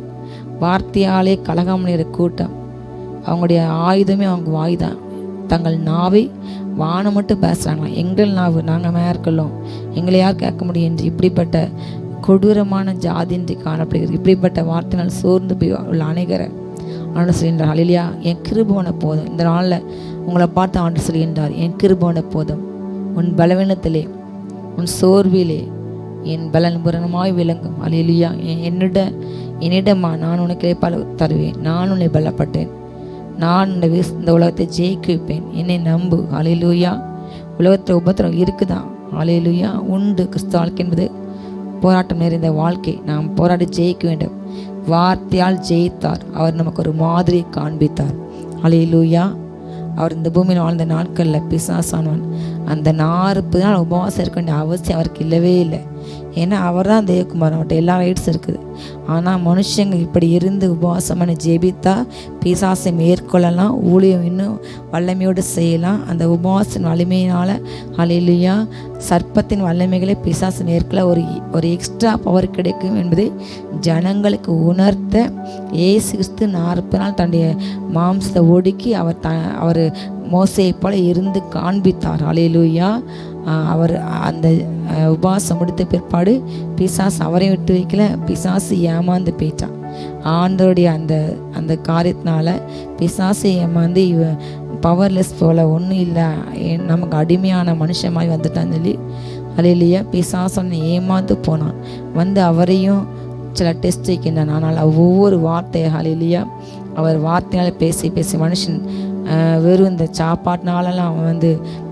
வார்த்தையாலே கலகம் பண்ணுகிற கூட்டம். அவங்களுடைய ஆயுதமே அவங்க வாய் தான். தங்கள் நாவை வானம் மட்டும் பேசுகிறாங்களாம். எங்கள் நாவு நாங்கள் மேற்கொள்ளும், எங்களை யார் கேட்க முடியும் என்று இப்படிப்பட்ட கொடூரமான ஜாதின்றி காணப்படுகிறது. இப்படிப்பட்ட வார்த்தைனால் சோர்ந்து போய் உள்ள அநேகரை ஆண்டு சொல்கின்றார். ஹல்லேலூயா. என் கிருபை போதும். இந்த நாளில் உங்களை பார்த்து ஆண்டு சொல்கின்றார், என் கிருபை போதும். உன் பலவீனத்திலே, உன் சோர்விலே என் பலன் பூரணமாய் விளங்கும். ஹல்லேலூயா. என்னிடமா நான் உனக்கு இளைப்பாற தருவேன், நான் உன்னை பலப்பட்டேன், நான் இந்த உலகத்தை ஜெயிக்க வைப்பேன், என்னை நம்பு. ஹல்லேலூயா. உலகத்தில் உபத்திரம் இருக்குதான். ஹல்லேலூயா. உண்டு. கிறிஸ்து வாழ்க்கை என்பது போராட்டம் நிறைந்த வாழ்க்கை. நாம் போராடி ஜெயிக்க வேண்டும். வார்த்தையால் ஜெயித்தார். அவர் நமக்கு ஒரு மாதிரி காண்பித்தார். ஹல்லேலூயா. அவர் இந்த பூமியில் வாழ்ந்த நாட்களில் பிசாசானவன் அந்த 40 நாள் உபவாசம் இருக்க வேண்டிய அவசியம் அவருக்கு இல்லவே இல்லை. ஏன்னா அவர் தான் தேவகுமார், அவர்கிட்ட எல்லா ரைட்ஸ் இருக்குது. ஆனால் மனுஷங்க இப்படி இருந்து உபவாசமான ஜெபித்தா பிசாசை மேற்கொள்ளலாம், ஊழியம் இன்னும் வல்லமையோடு செய்யலாம். அந்த உபவாசத்தின் வலிமையினால் ஹல்லேலூயா சர்ப்பத்தின் வல்லமைகளை பிசாசு மேற்கொள்ள ஒரு எக்ஸ்ட்ரா பவர் கிடைக்கும் என்பதை ஜனங்களுக்கு உணர்த்த இயேசு கிறிஸ்து 40 நாள் தன்னுடைய மாம்சத்தை ஒடுக்கி அவர் மோசையை போல இருந்து காண்பித்தார். ஹல்லேலூயா. அவர் அந்த உபவாசம் முடித்த பிற்பாடு பிசாசு அவரை விட்டு வைக்கல, பிசாசு ஏமாந்து போயிட்டான். ஆண்டவருடைய அந்த காரியத்தினால பிசாசு ஏமாந்து பவர்லெஸ் போல் ஒன்றும் இல்லை, நமக்கு அடிமையான மனுஷன் மாதிரி வந்துட்டான்னு சொல்லி ஹல்லேலூயா பிசாசனை ஏமாந்து போனான். வந்து அவரையும் சில டெஸ்ட் வைக்கின்றான். ஆனால் ஒவ்வொரு வார்த்தையை ஹல்லேலூயா அவர் வார்த்தையால் பேசி பேசி மனுஷன் வெறும் இந்த சாப்பாட்டினாலலாம் அவன்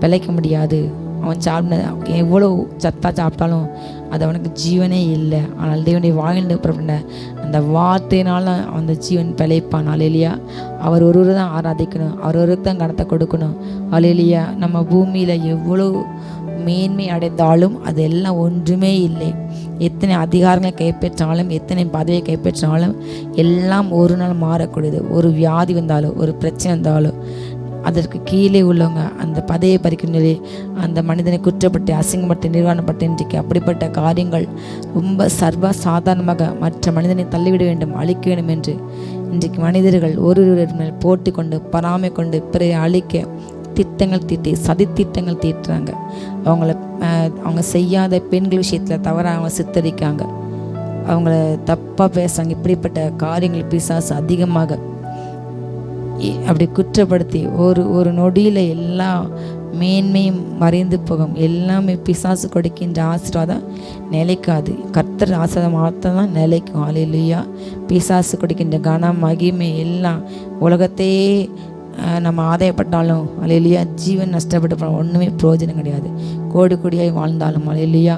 பிழைக்க முடியாது. அவன் சாப்பிட எவ்வளோ சத்தா சாப்பிட்டாலும் அது அவனுக்கு ஜீவனே இல்லை. ஆனால் தேவனுடைய வாயில் புறப்பட்ட அந்த வார்த்தையினால அந்த ஜீவன் பிழைப்பான். ஹல்லேலூயா. அவர் ஒருவர் தான் ஆராதிக்கணும், அவர் ஒருவருக்கு தான் கனத்தை கொடுக்கணும். ஹல்லேலூயா. நம்ம பூமியில் எவ்வளோ மேன்மை அடைந்தாலும் அது எல்லாம் ஒன்றுமே இல்லை. எத்தனை அதிகாரங்களை கைப்பற்றாலும், எத்தனை பதவியை கைப்பற்றாலும் எல்லாம் ஒரு நாள் மாறக்கூடியது. ஒரு வியாதி வந்தாலும், ஒரு பிரச்சனை வந்தாலும் அதற்கு கீழே உள்ளவங்க அந்த பதவியை பறிக்கணும்னு அந்த மனிதனை குற்றப்பட்டு அசிங்கப்பட்டு நிர்வாணப்பட்டு இன்றைக்கு அப்படிப்பட்ட காரியங்கள் ரொம்ப சர்வ சாதாரணமாக மற்ற மனிதனை தள்ளிவிட வேண்டும், அழிக்க வேண்டும் என்று இன்றைக்கு மனிதர்கள் ஒருவர் மேல் போட்டி கொண்டு பொறாமை கொண்டு பிறரை அழிக்க திட்டங்கள் தீட்டி சதித்திட்டங்கள் தீட்டுறாங்க. அவங்க செய்யாத பெண்கள் விஷயத்தில் தவறாக அவங்க சித்தரிக்காங்க, அவங்கள தப்பாக பேசுறாங்க. இப்படிப்பட்ட காரியங்கள் பிசாசு அதிகமாக அப்படி குற்றப்படுத்தி ஒரு நொடியில் எல்லா மேன்மையும் மறைந்து போகும். எல்லாமே பிசாசு கொடுக்கின்ற ஆசீர்வாதம் நிலைக்காது. கர்த்தர் ஆசீர்வாதம் மாத்திரம் தான் நிலைக்கும். ஹல்லேலூயா. பிசாசு கொடுக்கின்ற கனம் மகிமை எல்லாம் உலகத்தையே நம்ம ஆதாயப்பட்டாலும் ஹல்லேலூயா ஜீவன் நஷ்டப்பட்டு ஒன்றுமே பிரயோஜனம் கிடையாது. கோடி கோடியாய் வாழ்ந்தாலும் ஹல்லேலூயா,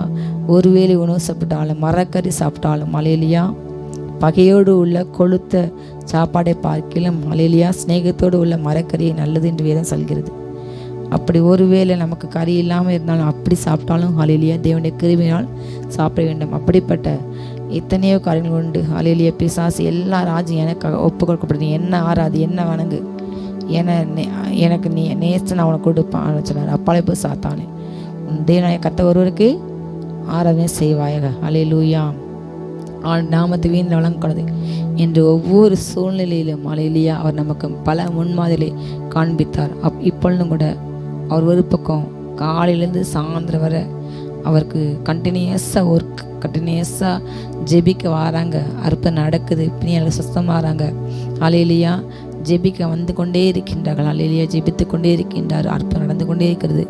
ஒருவேளை உணவு சாப்பிட்டாலும் மரக்கறி சாப்பிட்டாலும் ஹல்லேலூயா, பகையோடு உள்ள கொளுத்த சாப்பாடை பார்க்கிலும் ஹல்லேலூயா ஸ்நேகத்தோடு உள்ள மரக்கறியை நல்லது என்று வேதம் சொல்கிறது. அப்படி ஒருவேளை நமக்கு கறி இல்லாமல் இருந்தாலும் அப்படி சாப்பிட்டாலும் ஹல்லேலூயா தேவனுடைய கிருபையினால் சாப்பிட வேண்டும். அப்படிப்பட்ட எத்தனையோ காரியங்கள் உண்டு. ஹல்லேலூயா. பிசாசு எல்லா ராஜ்யம் எனக்கு ஒப்பு கொடுக்கப்படுது, என்ன ஆராது, என்ன வணங்கு, எனக்கு நீ நேஸ்ட் நான் உனக்கு கொடுப்பான்னு சொன்னார். அப்பாலே போய் சாத்தானே தேவனாய கர்த்தர் ஒருவருக்கு ஆராதனை செய்வாயாக. ஹல்லேலூயா. நாமத்து வீணில் வழங்கக்கூடாது என்று ஒவ்வொரு சூழ்நிலையிலும் ஹல்லேலூயா அவர் நமக்கு பல முன்மாதிரி காண்பித்தார். இப்பொழுதும் கூட அவர் ஒரு பக்கம் காலையிலேருந்து சாயந்தரம் வரை அவருக்கு கண்டினியூஸாக ஒர்க், கண்டினியூஸாக ஜெபிக்க வராங்க. அற்புதம் நடக்குது, பிணியால் சுத்தமாகறாங்க. ஹல்லேலூயா. ஜெபிக்க வந்து கொண்டே இருக்கின்றார்கள். ஹல்லேலூயா. ஜெபித்து கொண்டே இருக்கின்றார். அற்புதம் நடந்து கொண்டே இருக்கிறது.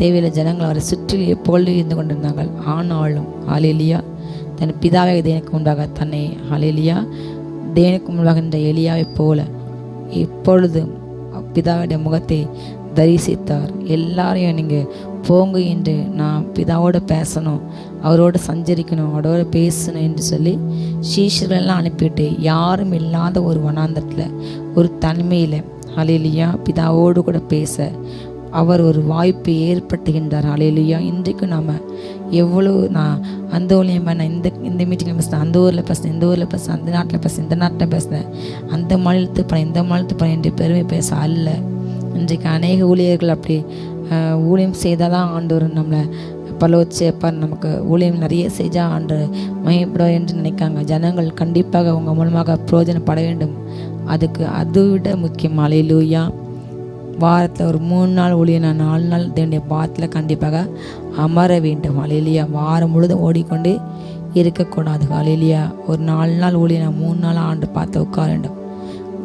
தேவையில்லை ஜனங்கள் அவரை சுற்றி எப்பொழுது இருந்து கொண்டிருந்தார்கள். ஆனாலும் ஹல்லேலூயா தன் பிதாவை தேவனுக்கு முன்பாக தன்னை ஹல்லேலூயா தேவனுக்கு முன்பாக இந்த எலியாவை போல இப்பொழுதும் பிதாவுடைய முகத்தை தரிசித்தார். எல்லாரையும் நீங்கள் போங்க என்று நான் பிதாவோடு பேசணும், அவரோடு சஞ்சரிக்கணும், அவரோடு பேசணும் என்று சொல்லி சீஷர்களெல்லாம் அனுப்பிவிட்டு யாரும் இல்லாத ஒரு வனாந்தரத்தில் ஒரு தனிமையில் ஹல்லேலூயா பிதாவோடு கூட பேச அவர் ஒரு வாய்ப்பு ஏற்படுத்துகின்றார். ஹல்லேலூயா. இன்றைக்கு நாம் எவ்வளோ நான் அந்த ஊழியமாக நான் இந்த மீட்டிங்கில் பேசுகிறேன், அந்த ஊரில் பேசுகிறேன், இந்த ஊரில் பேசுகிறேன், அந்த நாட்டில் பேசுகிறேன், இந்த நாட்டில் பேசுகிறேன், அந்த மாநிலத்து பணம் இந்த மாநிலத்து பணம் என்று பெருமை பேச அல்ல. இன்றைக்கு அநேக ஊழியர்கள் அப்படி ஊழியம் செய்தால் தான் ஆண்டவர் நம்மளை பலவச்சேப்பா நமக்கு ஊழியம் நிறைய செஞ்சால் ஆண்டு மகிழ்ப்படும் என்று நினைக்காங்க. ஜனங்கள் கண்டிப்பாக அவங்க மூலமாக பிரயோஜனப்பட வேண்டும். அதுக்கு அதை விட முக்கியம் ஹல்லேலூயா வாரத்தில் ஒரு 3 நாள் ஊழியம், 4 நாள் தேவனுடைய பாதத்தில் கண்டிப்பாக அமர வேண்டும். ஹல்லேலூயா. வாரம் முழுதும் ஓடிக்கொண்டு இருக்கக்கூடாது. ஹல்லேலூயா. ஒரு 4 நாள் ஊழியம், 3 நாள் ஆண்டு பார்த்து உட்கார வேண்டும்.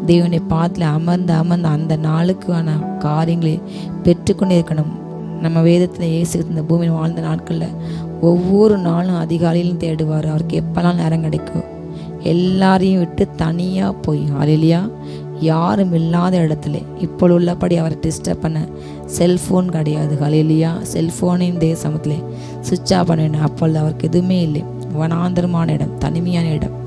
தேவனுடைய பாதத்தில் அமர்ந்து அந்த நாளுக்கான காரியங்களை பெற்றுக்கொண்டே இருக்கணும். நம்ம வேதத்தில் இயேசு இந்த பூமியில் வாழ்ந்த நாட்களில் ஒவ்வொரு நாளும் அதிகாலையிலும் தேடுவார். அவருக்கு எப்போல்லாம் நேரம் கிடைக்கும் எல்லாரையும் விட்டு தனியாக போய் ஹல்லேலூயா யாரும் இல்லாத இடத்துல இப்போ உள்ளபடி அவரை டிஸ்டர்ப் பண்ண செல்ஃபோன் கிடையாது. ஹல்லேலூயா. செல்ஃபோனின் தேசமத்தில் சுவிட்ச் ஆஃப் பண்ண வேண்டும். அப்பொழுது அவருக்கு எதுவுமே இல்லை. வனாந்தரமான இடம், தனிமையான இடம்.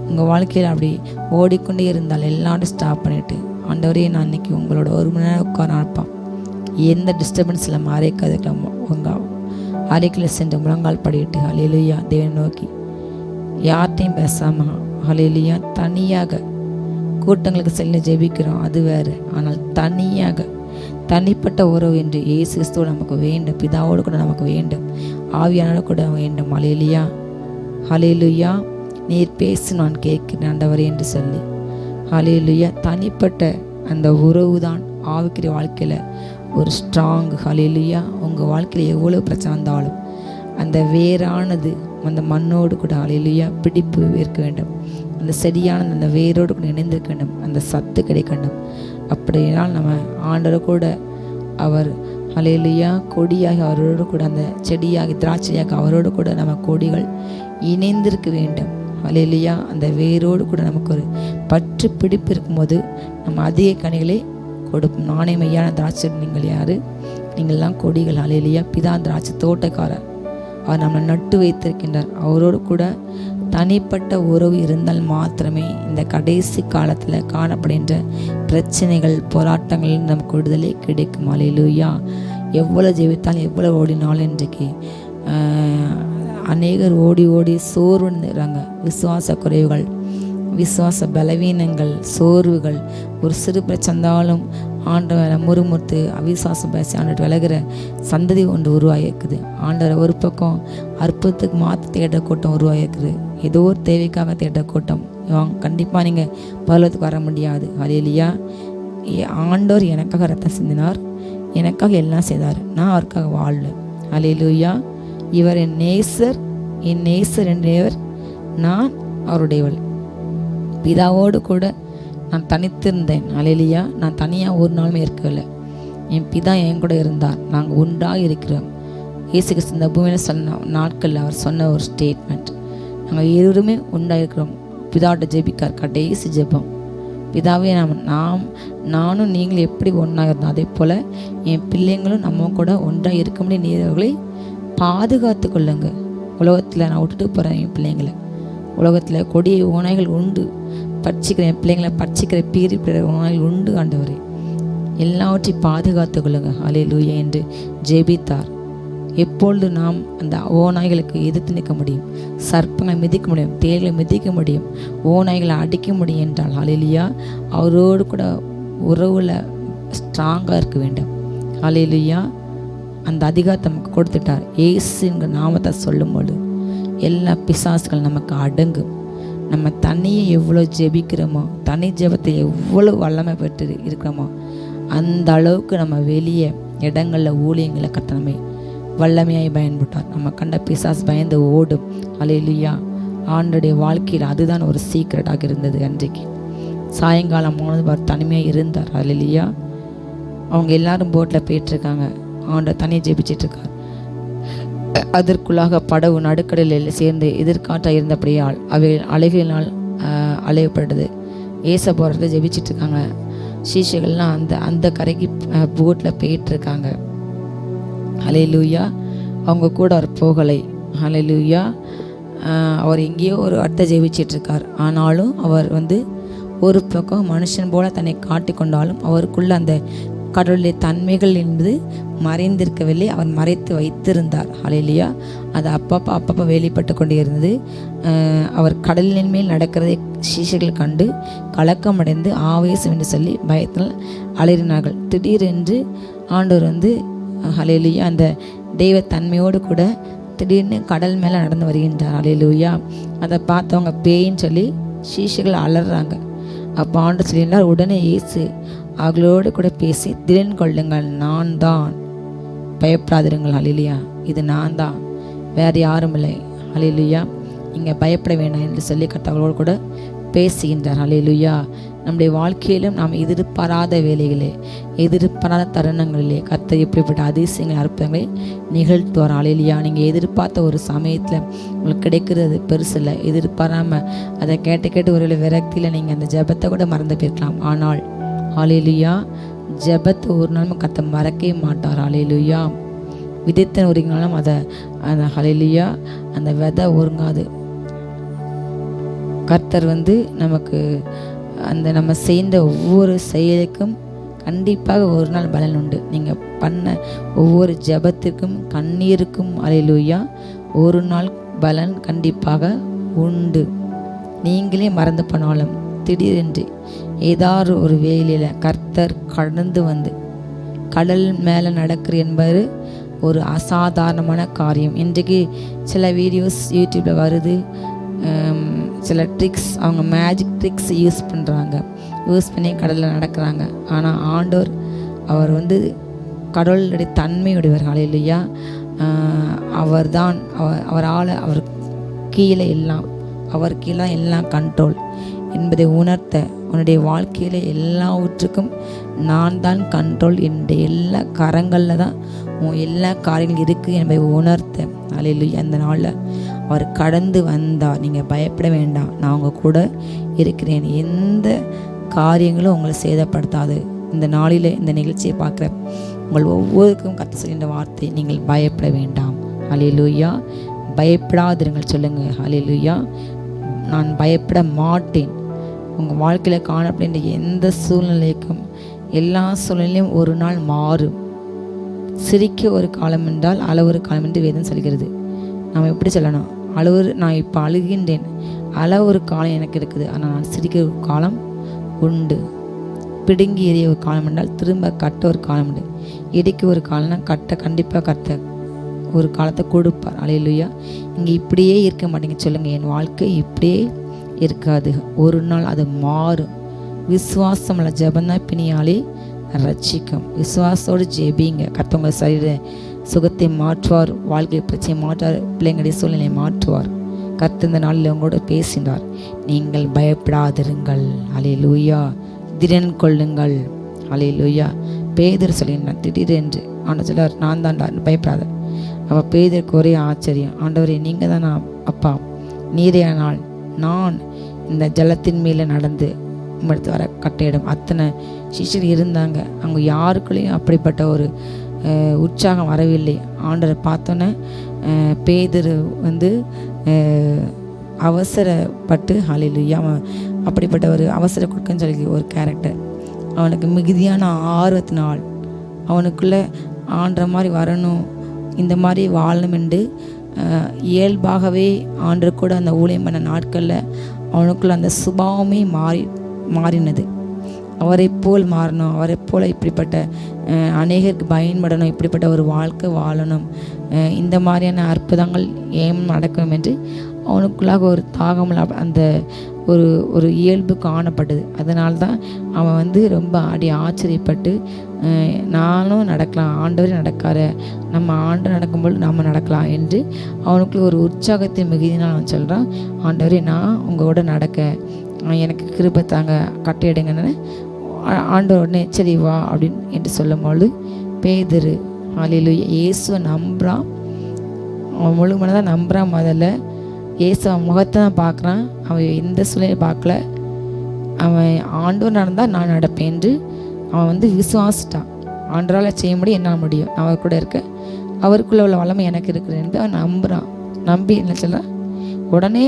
உங்கள் வாழ்க்கையில் அப்படி ஓடிக்கொண்டே இருந்தால் எல்லாரும் ஸ்டாப் பண்ணிவிட்டு ஆண்டவரே நான் இன்றைக்கி உங்களோட 1 மணி நேரம் உட்கார அனுப்பான், எந்த டிஸ்டர்பன்ஸ் இல்லாமல் அரைக்காதுக்கலாம் உங்கள் அறைக்குள்ள சென்று முழங்கால் படிட்டு ஹல்லேலூயா தேவனை நோக்கி யார்கிட்டையும் பேசாமல் ஹல்லேலூயா தனியாக, கூட்டங்களுக்கு செல்ல ஜெபிக்கிறோம் அது வேறு, ஆனால் தனியாக தனிப்பட்ட உறவு என்று இயேசு கிறிஸ்துவோடு நமக்கு வேண்டும், பிதாவோடு கூட நமக்கு வேண்டும், ஆவியானோடு கூட வேண்டும். ஹல்லேலூயா ஹல்லேலூயா. நீர் பேசு நான் கேட்கிறேன் ஆண்டவரே என்று சொல்லி ஹல்லேலூயா. தனிப்பட்ட அந்த உறவு தான் ஆவிக்குரிய வாழ்க்கையில் ஒரு ஸ்ட்ராங். ஹல்லேலூயா. உங்கள் வாழ்க்கையில் எவ்வளோ பிரச்சனை வந்தாலும் அந்த வேரானது அந்த மண்ணோடு கூட ஹல்லேலூயா பிடிப்பு இருக்க வேண்டும். அந்த செடியானது அந்த வேரோடு கூட இணைந்திருக்க வேண்டும். அந்த சத்து கிடைக்க வேண்டும். அப்படினால் நம்ம ஆண்டவர் கூட அவர் ஹல்லேலூயா கொடியாக அவரோடு கூட அந்த செடியாகி திராட்சையாக அவரோடு கூட நம்ம கொடிகள் இணைந்திருக்க வேண்டும். ஹல்லேலூயா. அந்த வேரோடு கூட நமக்கு ஒரு பற்று பிடிப்பு இருக்கும்போது நம்ம அதிக கனிகளை கொடுப்போம். நானே மெய்யான திராட்சை, நீங்கள் யார்? நீங்கள்லாம் கொடிகள். ஹல்லேலூயா. பிதா திராட்சை தோட்டக்காரர், அவர் நம்மளை நட்டு வைத்திருக்கின்றார். அவரோடு கூட தனிப்பட்ட உறவு இருந்தால் மாத்திரமே இந்த கடைசி காலத்தில் காணப்படுகின்ற பிரச்சனைகள் போராட்டங்கள் நமக்கு விடுதலை கிடைக்கும். ஹல்லேலூயா. எவ்வளோ ஜெபித்தாலும் எவ்வளோ ஓடினாலும் இன்றைக்கு அநேகர் ஓடி ஓடி சோர்வுறாங்க. விசுவாச குறைவுகள், விசுவாச பலவீனங்கள், சோர்வுகள், ஒரு சிறு பிரச்சந்தாலும் ஆண்டவரை முறுமுறுத்து அவிசுவாசம் பேசி ஆண்டவர் விலகிற சந்ததி ஒன்று உருவாகிருக்குது. ஆண்டவரை ஒரு பக்கம் அற்புதத்துக்கு மாற்ற தேடுற கூட்டம் உருவாகிருக்குது. ஏதோ ஒரு தேவைக்காக தேடுற கூட்டம். கண்டிப்பாக நீங்கள் பரலோகத்துக்கு வர முடியாது. ஹல்லேலூயா. ஆண்டவர் எனக்காக ரத்தம் சிந்தினார், எனக்காக எல்லாம் செய்தார், நான் அவருக்காக வாழ்வேன். ஹல்லேலூயா. இவர் என் நேசர், என் நேசர் என்றவர், நான் அவருடையவள். பிதாவோடு கூட நான் தனித்திருந்தேன். ஹல்லேலூயா. நான் தனியாக ஒரு நாளுமே இருக்கவில்லை. என் பிதா என் கூட இருந்தார். நாங்கள் ஒன்றாக இருக்கிறோம். இயேசு கிறிஸ்து இந்த பூமியில் சொன்ன நாட்களில் அவர் சொன்ன ஒரு ஸ்டேட்மெண்ட், நாங்கள் இருவருமே ஒன்றாக இருக்கிறோம். பிதாவோட ஜெபிக்கார் கடைசி ஜெபம். பிதாவே நானும் நீங்களும் எப்படி ஒன்றாக இருந்தோம், அதே போல் என் பிள்ளைங்களும் நம்ம கூட ஒன்றாக இருக்க முடிய நீரவர்களை பாதுகாத்து கொள்ளுங்க. உலகத்தில் நான் விட்டுட்டு போகிறேன் என் பிள்ளைங்களை. உலகத்தில் கொடிய ஓநாய்கள் உண்டு, பட்சிக்கிற என் பிள்ளைங்களை பட்சிக்கிற பீறி பிற ஓநாய்கள் உண்டு. ஆண்டவரே எல்லாவற்றையும் பாதுகாத்து கொள்ளுங்க. ஹல்லேலூயா என்று ஜெபித்தார். எப்பொழுது நாம் அந்த ஓநாய்களுக்கு எதிர்த்து நிற்க முடியும், சர்ப்பங்களை மிதிக்க முடியும், தேர்களை மிதிக்க முடியும், ஓநாய்களை அடிக்க முடியும் என்றால் ஹல்லேலூயா அவரோடு கூட உறவில் ஸ்ட்ராங்காக இருக்க வேண்டும். ஹல்லேலூயா. அந்த அதிகாரத்தை நமக்கு கொடுத்துட்டார். இயேசுங்கிற நாமத்தை சொல்லும்போது எல்லா பிசாசுகள் நமக்கு அடங்கும். நம்ம தனியை எவ்வளோ ஜெபிக்கிறோமோ, தனி ஜெபத்தை எவ்வளோ வல்லமை பெற்று இருக்கிறோமோ, அந்த அளவுக்கு நம்ம வெளியே இடங்களில் ஊழியங்களை கட்டணமே வல்லமையாய் பயன்பட்டார். நம்ம கண்ட பிசாசு பயந்து ஓடும். ஹல்லேலூயா. ஆண்டோடைய வாழ்க்கையில் அதுதான் ஒரு சீக்ரெட்டாக இருந்தது. அன்றைக்கு சாயங்காலம் போனது அவர் தனிமையாக இருந்தார். ஹல்லேலூயா. அவங்க எல்லாரும் போட்டில் போயிட்டுருக்காங்க. ஆண்டவர் தனியாக ஜெபிச்சிட்ருக்கார். அதற்குள்ளாக படகு நடுக்கடலில் சேர்ந்து எதிர்காற்றாக இருந்தபடியால் அவை அலைகளினால் அலையப்பட்டது. ஏச போகிறத ஜெபிச்சிட்ருக்காங்க. சீஷைகள்லாம் அந்த கரைக்கு போட்டில் போயிட்டுருக்காங்க. ஹல்லேலூயா. அவங்க கூட அவர் போகலை. ஹல்லேலூயா. அவர் எங்கேயோ ஒரு அர்த்த ஜெபிச்சிட்ருக்கார். ஆனாலும் அவர் ஒரு பக்கம் மனுஷன் போல தன்னை காட்டி கொண்டாலும் அவருக்குள்ள அந்த கடவுளுடைய தன்மைகள் என்பது மறைந்திருக்கவில்லை, அவர் மறைத்து வைத்திருந்தார். ஹல்லேலூயா. அது அப்பப்போ வெளிப்பட்டு கொண்டே இருந்தது. அவர் கடலின் மேல் நடக்கிறதை சீஷர்கள் கண்டு கலக்கமடைந்து ஆவேசம் என்று சொல்லி பயத்தில் அலறினார்கள். திடீரென்று ஆண்டவர் ஹல்லேலூயா அந்த தெய்வத்தன்மையோடு கூட திடீர்னு கடல் மேலே நடந்து வருகின்றார். ஹல்லேலூயா. அதை பார்த்தவங்க பேயின்னு சொல்லி சீஷர்கள் அலறாங்க. அப்போ ஆண்டவர் சொல்லியிருந்தார், உடனே இயேசு அவர்களோடு கூட பேசி, திடன் கொள்ளுங்கள், நான் தான், பயப்படாதிருங்கள். ஹல்லேலூயா. இது நான் தான், வேறு யாரும் இல்லை. ஹல்லேலூயா. நீங்கள் பயப்பட வேண்டாம் என்று சொல்லி கர்த்தர்களோடு கூட பேசுகின்றார். ஹல்லேலூயா. நம்முடைய வாழ்க்கையிலும் நாம் எதிர்பாராத வேலைகளே, எதிர்பாராத தருணங்களிலே கர்த்தர் இப்படிப்பட்ட அதிசயங்கள் அற்புதங்களை நிகழ்த்துவார். ஹல்லேலூயா. நீங்கள் எதிர்பார்த்த ஒரு சமயத்தில் உங்களுக்கு கிடைக்கிறது பெருசில்லை. எதிர்பாராமல் அதை கேட்டு ஒரு விரக்தியில் நீங்கள் அந்த ஜெபத்தை கூட மறந்து போயிருக்கலாம். ஆனால் ஹல்லேலூயா ஜெபத்தை ஒரு நாளும் கர்த்தர் மறக்கவே மாட்டார். ஹல்லேலூயா. விதைத்த ஒருங்கினாலும் அந்த ஹல்லேலூயா அந்த விதை ஒருங்காது. கர்த்தர் நமக்கு அந்த நம்ம செய்த ஒவ்வொரு செயலுக்கும் கண்டிப்பாக ஒரு நாள் பலன் உண்டு. நீங்கள் பண்ண ஒவ்வொரு ஜெபத்திற்கும் கண்ணீருக்கும் அல்லேலூயா ஒரு நாள் பலன் கண்டிப்பாக உண்டு. நீங்களே மறந்து போனாலும் திடீரென்று ஏதாவது ஒரு வேலையில் கர்த்தர் கடந்து வந்து கடல் மேலே நடக்கிற என்பது ஒரு அசாதாரணமான காரியம். இன்றைக்கு சில வீடியோஸ் யூடியூப்பில் வருது, சில ட்ரிக்ஸ், அவங்க மேஜிக் ட்ரிக்ஸ் யூஸ் பண்ணி கடலில் நடக்கிறாங்க. ஆனால் ஆண்டவர் அவர் கடவுளுடைய தன்மையுடையவர். ஹல்லேலூயா. அவர் தான் அவரால் அவர் கீழே எல்லாம் கண்ட்ரோல் என்பதை உணர்த்த, உன்னுடைய வாழ்க்கையில் எல்லாவற்றுக்கும் நான் தான் கண்ட்ரோல், என்னுடைய எல்லா கரங்களில் தான் உன் எல்லா காரியங்களும் இருக்குது என்பதை உணர்த்த. ஹல்லேலூயா. அந்த நாளில் அவர் கடந்து வந்தார். நீங்கள் பயப்பட வேண்டாம், நான் உங்கள் கூட இருக்கிறேன், எந்த காரியங்களும் உங்களை சேதப்படுத்தாது. இந்த நாளில் இந்த நிகழ்ச்சியை பார்க்குற உங்கள் ஒவ்வொருக்கும் கர்த்தர் சொல்கின்ற வார்த்தை, நீங்கள் பயப்பட வேண்டாம். ஹல்லேலூயா. பயப்படாதிருங்கள் சொல்லுங்கள். ஹல்லேலூயா. நான் பயப்பட மாட்டேன். உங்கள் வாழ்க்கையில் காணப்படுகின்ற எந்த சூழ்நிலைக்கும் எல்லா சூழ்நிலையும் ஒரு நாள் மாறும். சிரிக்க ஒரு காலம் என்றால் அளவு காலம் என்று வேதம் சொல்கிறது. நாம் எப்படி சொல்லணும்? நான் இப்போ அழுகின்றேன், ஒரு காலம் எனக்கு இருக்குது, ஆனால் நான் சிரிக்க ஒரு காலம் உண்டு. பிடுங்கி எறிய ஒரு காலம் என்றால் திரும்ப கட்ட ஒரு காலம் உண்டு. இடிக்க ஒரு காலம்னா கண்டிப்பாக கட்ட ஒரு காலத்தை கொடுப்பார். அல்லேலூயா. இங்கே இப்படியே இருக்க மாட்டேங்க சொல்லுங்கள். என் வாழ்க்கை இப்படியே இருக்காது, ஒரு நாள் அது மாறும். விசுவாசமுள்ள ஜெபந்தான் பிணியாலே ரட்சிக்கும். விசுவாசோடு ஜெபிங்க. கர்த்தவங்க சரீர சுகத்தை மாற்றுவார், வாழ்க்கை பிரச்சனை மாற்றுவார், பிள்ளைங்களுடைய சூழ்நிலையை மாற்றுவார். கர்த்தர் இந்த நாளில் உங்களோட பேசினார். நீங்கள் பயப்படாதிருங்கள். அல்லேலூயா. திடன் கொள்ளுங்கள். அல்லேலூயா. பேதுரு சொல்லினார் திடீரென்று. ஆண்டவர் சொல்லார், நான் தான்டா, பயப்படாத. அவள் பேதருக்கு ஒரே ஆச்சரியம். ஆண்டவரே, நீங்கள் தான் அப்பா, நீரையானால் நான் இந்த ஜலத்தின் மேலே நடந்து உம்மிடத்து வர கட்டையிடும். அத்தனை சிஷ்யர் இருந்தாங்க, அவங்க யாருக்குள்ளேயும் அப்படிப்பட்ட ஒரு உற்சாகம் வரவில்லை. ஆண்டவரை பார்த்தோன்னே பேதுரு அவசரப்பட்டு, ஹல்லேலூயா, அவன் அப்படிப்பட்ட ஒரு அவசர கொடுக்குன்னு சொல்லி ஒரு கேரக்டர். அவனுக்கு மிகுதியான ஆர்வத்தினால் அவனுக்குள்ளே ஆண்ட மாதிரி வரணும், இந்த மாதிரி வாழணும் என்று இயல்பாகவே ஆண்டு கூட அந்த ஊழியம் பண்ண நாட்களில் அவனுக்குள்ள அந்த சுபாவமே மாறினது. அவரை போல் மாறணும், அவரை போல் இப்படிப்பட்ட அநேகருக்கு பயன்படணும், இப்படிப்பட்ட ஒரு வாழ்க்கை வாழணும், இந்த மாதிரியான அற்புதங்கள் ஏன் நடக்கணும் என்று அவனுக்குள்ளாக ஒரு தாகமில் அந்த ஒரு இயல்பு காணப்பட்டது. அதனால்தான் அவன் ரொம்ப ஆச்சரியப்பட்டு, நானும் நடக்கலாம், ஆண்டவரே நடக்கார, நம்ம ஆண்டு நடக்கும்போது நம்ம நடக்கலாம் என்று அவனுக்குள்ள ஒரு உற்சாகத்தை மிகுதினால் அவன் சொல்கிறான், ஆண்டவரே நான் உங்களோட நடக்க எனக்கு கிருபை தாங்க, கட்டையிடுங்கன்னு. ஆண்டவர் உடனே சரி வா அப்படின்னு என்று சொல்லும்போது பேதுரு ஹல்லேலூயா இயேசுவை நம்புகிறான். அவன் முழு மனதான் நம்புகிறான். முதல்ல இயேசு அவன் முகத்தை தான் பார்க்குறான். அவன் எந்த சூழ்நிலையும் பார்க்கல. அவன் ஆண்டவர் நடந்தால் நான் நடப்பேன் என்று அவன் விசுவாசிட்டான். ஆண்டவரால் செய்ய முடியும், என்னால் முடியும், நான் அவர் கூட இருக்க, அவருக்குள்ளே உள்ள வல்லமை எனக்கு இருக்குது என்று அவன் நம்புகிறான். நம்பி என்ன சொல்ல, உடனே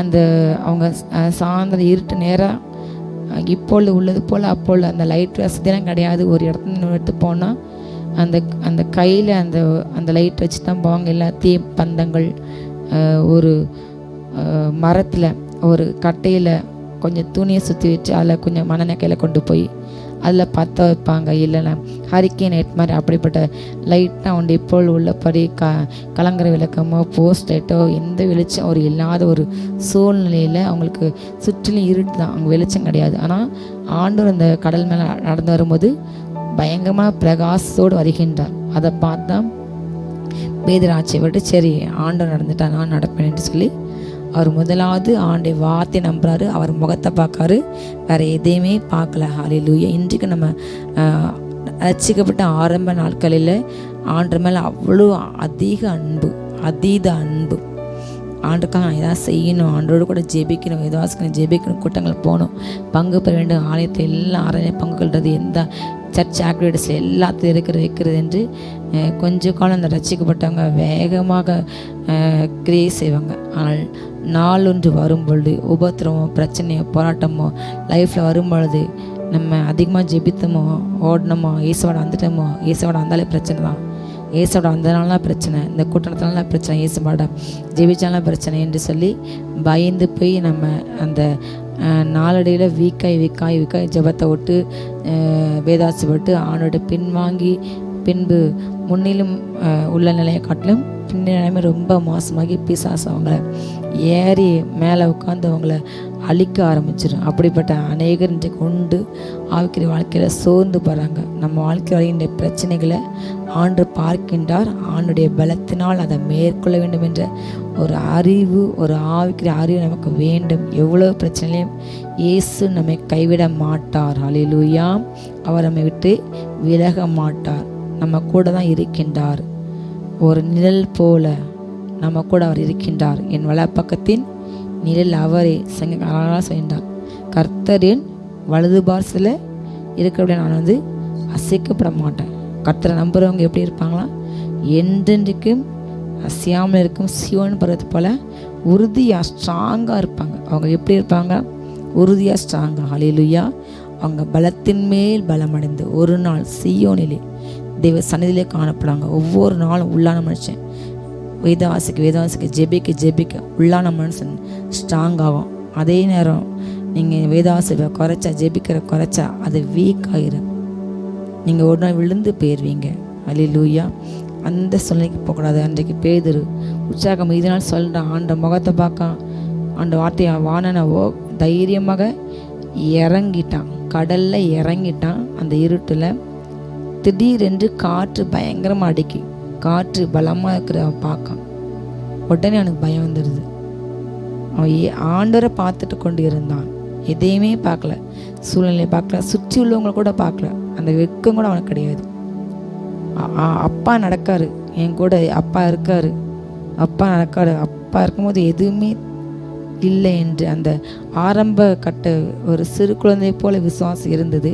அந்த அவங்க சாயந்தரம் இருட்டு நேராக இப்பொழுது உள்ளது போல் அப்பொழுது அந்த லைட் வசதியெல்லாம் கிடையாது. ஒரு இடத்துல எடுத்து போனால் அந்த கையில் அந்த லைட் வச்சு தான் போவாங்க. எல்லாத்தையும் பந்தங்கள் ஒரு மரத்தில் ஒரு கட்டையில் கொஞ்சம் துணியை சுற்றி வச்சு அதில் கொஞ்சம் மண்ணெண்ணெய்க்கையில் கொண்டு போய் அதில் பற்ற வைப்பாங்க. இல்லைன்னா ஹரிக்கேன் லைட் மாதிரி அப்படிப்பட்ட லைட்டாக உண்டு. இப்போது உள்ளபடி கலங்கர விளக்கமோ போஸ்ட் லைட்டோ எந்த வெளிச்சம் ஒரு இல்லாத ஒரு சூழ்நிலையில் அவங்களுக்கு சுற்றிலும் இருட்டு தான், அவங்க வெளிச்சம் கிடையாது. ஆனால் ஆண்டவர் அந்த கடல் மேலே நடந்து வரும்போது பயங்கரமாக பிரகாசத்தோடு வருகின்றார். அதை பார்த்தா பேதுரு ஆச்சரியப்பட்டு, சரி ஆண்டவர் நடந்துட்டா நான் நடப்பேன் என்று சொல்லி அவர் முதலாவது ஆண்டை வார்த்தை நம்புறாரு. அவர் முகத்தை பார்க்காரு, வேறு எதையுமே பார்க்கல. ஹல்லேலூயா. இன்றைக்கு நம்ம ரட்சிக்கப்பட்ட ஆரம்ப நாட்களில் ஆண்டவர் மேலே அவ்வளோ அதீத அன்பு. ஆண்டுக்காக நான் எதாவது செய்யணும், ஆண்டோடு கூட ஜெபிக்கணும், ஏதாவது ஜெபிக்கணும், கூட்டங்கள் போகணும், பங்கு பெற வேண்டும், ஆலயத்தில் எல்லாம் ஆராதனை பங்கு கொள்வது, எந்த சர்ச் ஆக்டிவிட்டீஸில் எல்லாத்தையும் வைக்கிறது என்று கொஞ்சம் காலம் அந்த ரட்சிக்கப்பட்டவங்க வேகமாக கிரியை செய்வாங்க. ஆனால் நாள் ஒன்று வரும்பொழுது உபத்திரமோ பிரச்சனையோ போராட்டமோ லைஃப்பில் வரும்பொழுது நம்ம அதிகமாக ஜெபித்தோமோ, ஓடணுமோ, இயேசுவோட வந்துட்டோமோ, இயேசுவோட வந்தாலே பிரச்சனை தான், இயேசுவோட வந்ததுனால பிரச்சனை, இந்த கூட்டத்தினால பிரச்சனை, இயேசுவோட ஜெபிச்சாலும் பிரச்சனை என்று சொல்லி பயந்து போய் நம்ம அந்த நாளடைவில் வீக்காய் ஜெபத்தை விட்டு வேதாசிப்பட்டு ஆணோட பின்வாங்கி பின்பு முன்னிலும் உள்ள நிலையை காட்டிலும் பின்ன நிலைமை ரொம்ப மோசமாகி பிசாசு அவங்கள ஏறி மேலே உட்காந்து அவங்கள அழிக்க ஆரம்பிச்சிடும். அப்படிப்பட்ட அநேகர் இன்றைக்கு உண்டு ஆவிக்கிற வாழ்க்கையில் சோர்ந்து போகிறாங்க. நம்ம வாழ்க்கை வருகின்ற பிரச்சனைகளை ஆண்டு பார்க்கின்றார். ஆண்டுடைய பலத்தினால் அதை மேற்கொள்ள வேண்டும் என்ற ஒரு அறிவு, ஒரு ஆவிக்கிற அறிவு நமக்கு வேண்டும். எவ்வளோ பிரச்சனையும் இயேசு நம்மை கைவிட மாட்டார். ஹல்லேலூயா. அவர் நம்மை விட்டு விலக மாட்டார். நம்ம கூட தான் இருக்கின்றார். ஒரு நிழல் போல நம்ம கூட அவர் இருக்கின்றார். என் வலப்பக்கத்தின் நிழல் அவரே. சங்ககாரங்களாக சொல்கின்றார், கர்த்தரின் வலது பார்சில் இருக்கிறபடி நான் அசைக்கப்பட மாட்டேன். கர்த்தரை நம்புகிறவங்க எப்படி இருப்பாங்களா? என்றென்றைக்கும் அசையாமல் இருக்கும் சியோன் பர்வதத்தை போல உறுதியாக ஸ்ட்ராங்காக இருப்பாங்க. அவங்க எப்படி இருப்பாங்க? உறுதியாக ஸ்ட்ராங்காக. ஹல்லேலூயா. அவங்க பலத்தின் மேல் பலமடைந்து ஒரு நாள் சியோனிலே தெய்வ சந்நிதியிலே காணப்படுவாங்க. ஒவ்வொரு நாளும் உள்ளான மனுஷன் வேதவாசிக்க ஜெபிக்க உள்ளான மனுஷன் ஸ்ட்ராங் ஆகும். அதே நேரம் நீங்கள் வேதவாசிப்பை குறைச்சா அது வீக் ஆகிரும். நீங்கள் ஒரு நாள் விழுந்து போயிடுவீங்க. ஹல்லேலூயா. அந்த சூழ்நிலைக்கு போகக்கூடாது. அன்றைக்கு பேதுரு உற்சாகம் இதனால் சொல்கிறான், ஆண்ட முகத்தை பார்க்க ஆண்ட வார்த்தையை வானனவோ தைரியமாக இறங்கிட்டான், கடலில் இறங்கிட்டான். அந்த இருட்டில் திடீரென்று காற்று பயங்கரமாக அடிக்கி, காற்று பலமாக இருக்கிற பார்க்கான். உடனே அவனுக்கு பயம் வந்துடுது. அவன் ஆண்டவரை பார்த்துட்டு கொண்டு இருந்தான். எதையுமே பார்க்கல, சூழ்நிலையை பார்க்கல, சுற்றி உள்ளவங்களை கூட பார்க்கல. அந்த வெட்கம் கூட அவனுக்கு கிடையாது. அப்பா நடக்காரு, என் கூட அப்பா இருக்காரு, அப்பா இருக்கும்போது எதுவுமே இல்லை என்று அந்த ஆரம்ப கட்ட ஒரு சிறு குழந்தை போல விசுவாசம் இருந்தது.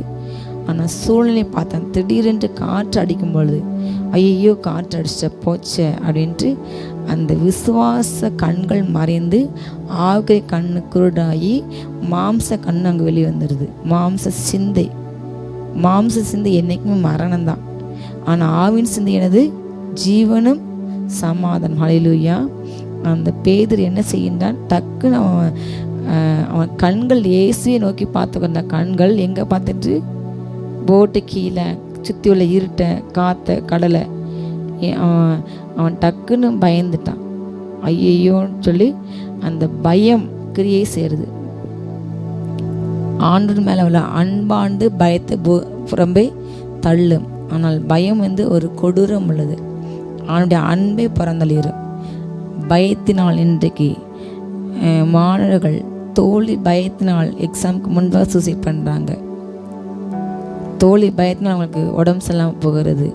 ஆனால் சூழ்நிலை பார்த்தேன். திடீரென்று காற்று அடிக்கும் பொழுது ஐயோ காற்று அடிச்ச போச்சே அப்படின்ட்டு அந்த விசுவாச கண்கள் மறைந்து ஆவிக்குரிய கண்ணு குருடாகி மாம்ச கண் அங்கே வெளியே வந்துடுது. மாம்ச சிந்தை என்றைக்குமே மரணம்தான். ஆனால் ஆவின் சிந்தை எனது ஜீவனும் சமாதானம். ஹல்லேலூயா. அந்த பேதுரு என்ன செய்கின்றான்? டக்குன்னு அவன் கண்கள் இயேசுவை நோக்கி பார்த்து கொண்ட கண்கள் எங்கே பார்த்துட்டு, போட்டு கீழே சுற்றி உள்ள இருட்டை காற்றை கடலை. அவன் டக்குன்னு பயந்துட்டான். ஐயோன்னு சொல்லி அந்த பயம் கிரியை சேருது. ஆண்டு மேலே உள்ள அன்பாண்டு பயத்தை புறம்பே தள்ளும். ஆனால் பயம் ஒரு கொடூரம் உள்ளது. அவனுடைய அன்பை பிறந்தளிரும். பயத்தினால் இன்றைக்கு மாணவர்கள் தோல்வி பயத்தினால் எக்ஸாமுக்கு முன்பாக சூசைட் பண்ணுறாங்க. தோல்வி பயத்தினால் அவங்களுக்கு உடம்பு சரியில்லாமல் போகிறது.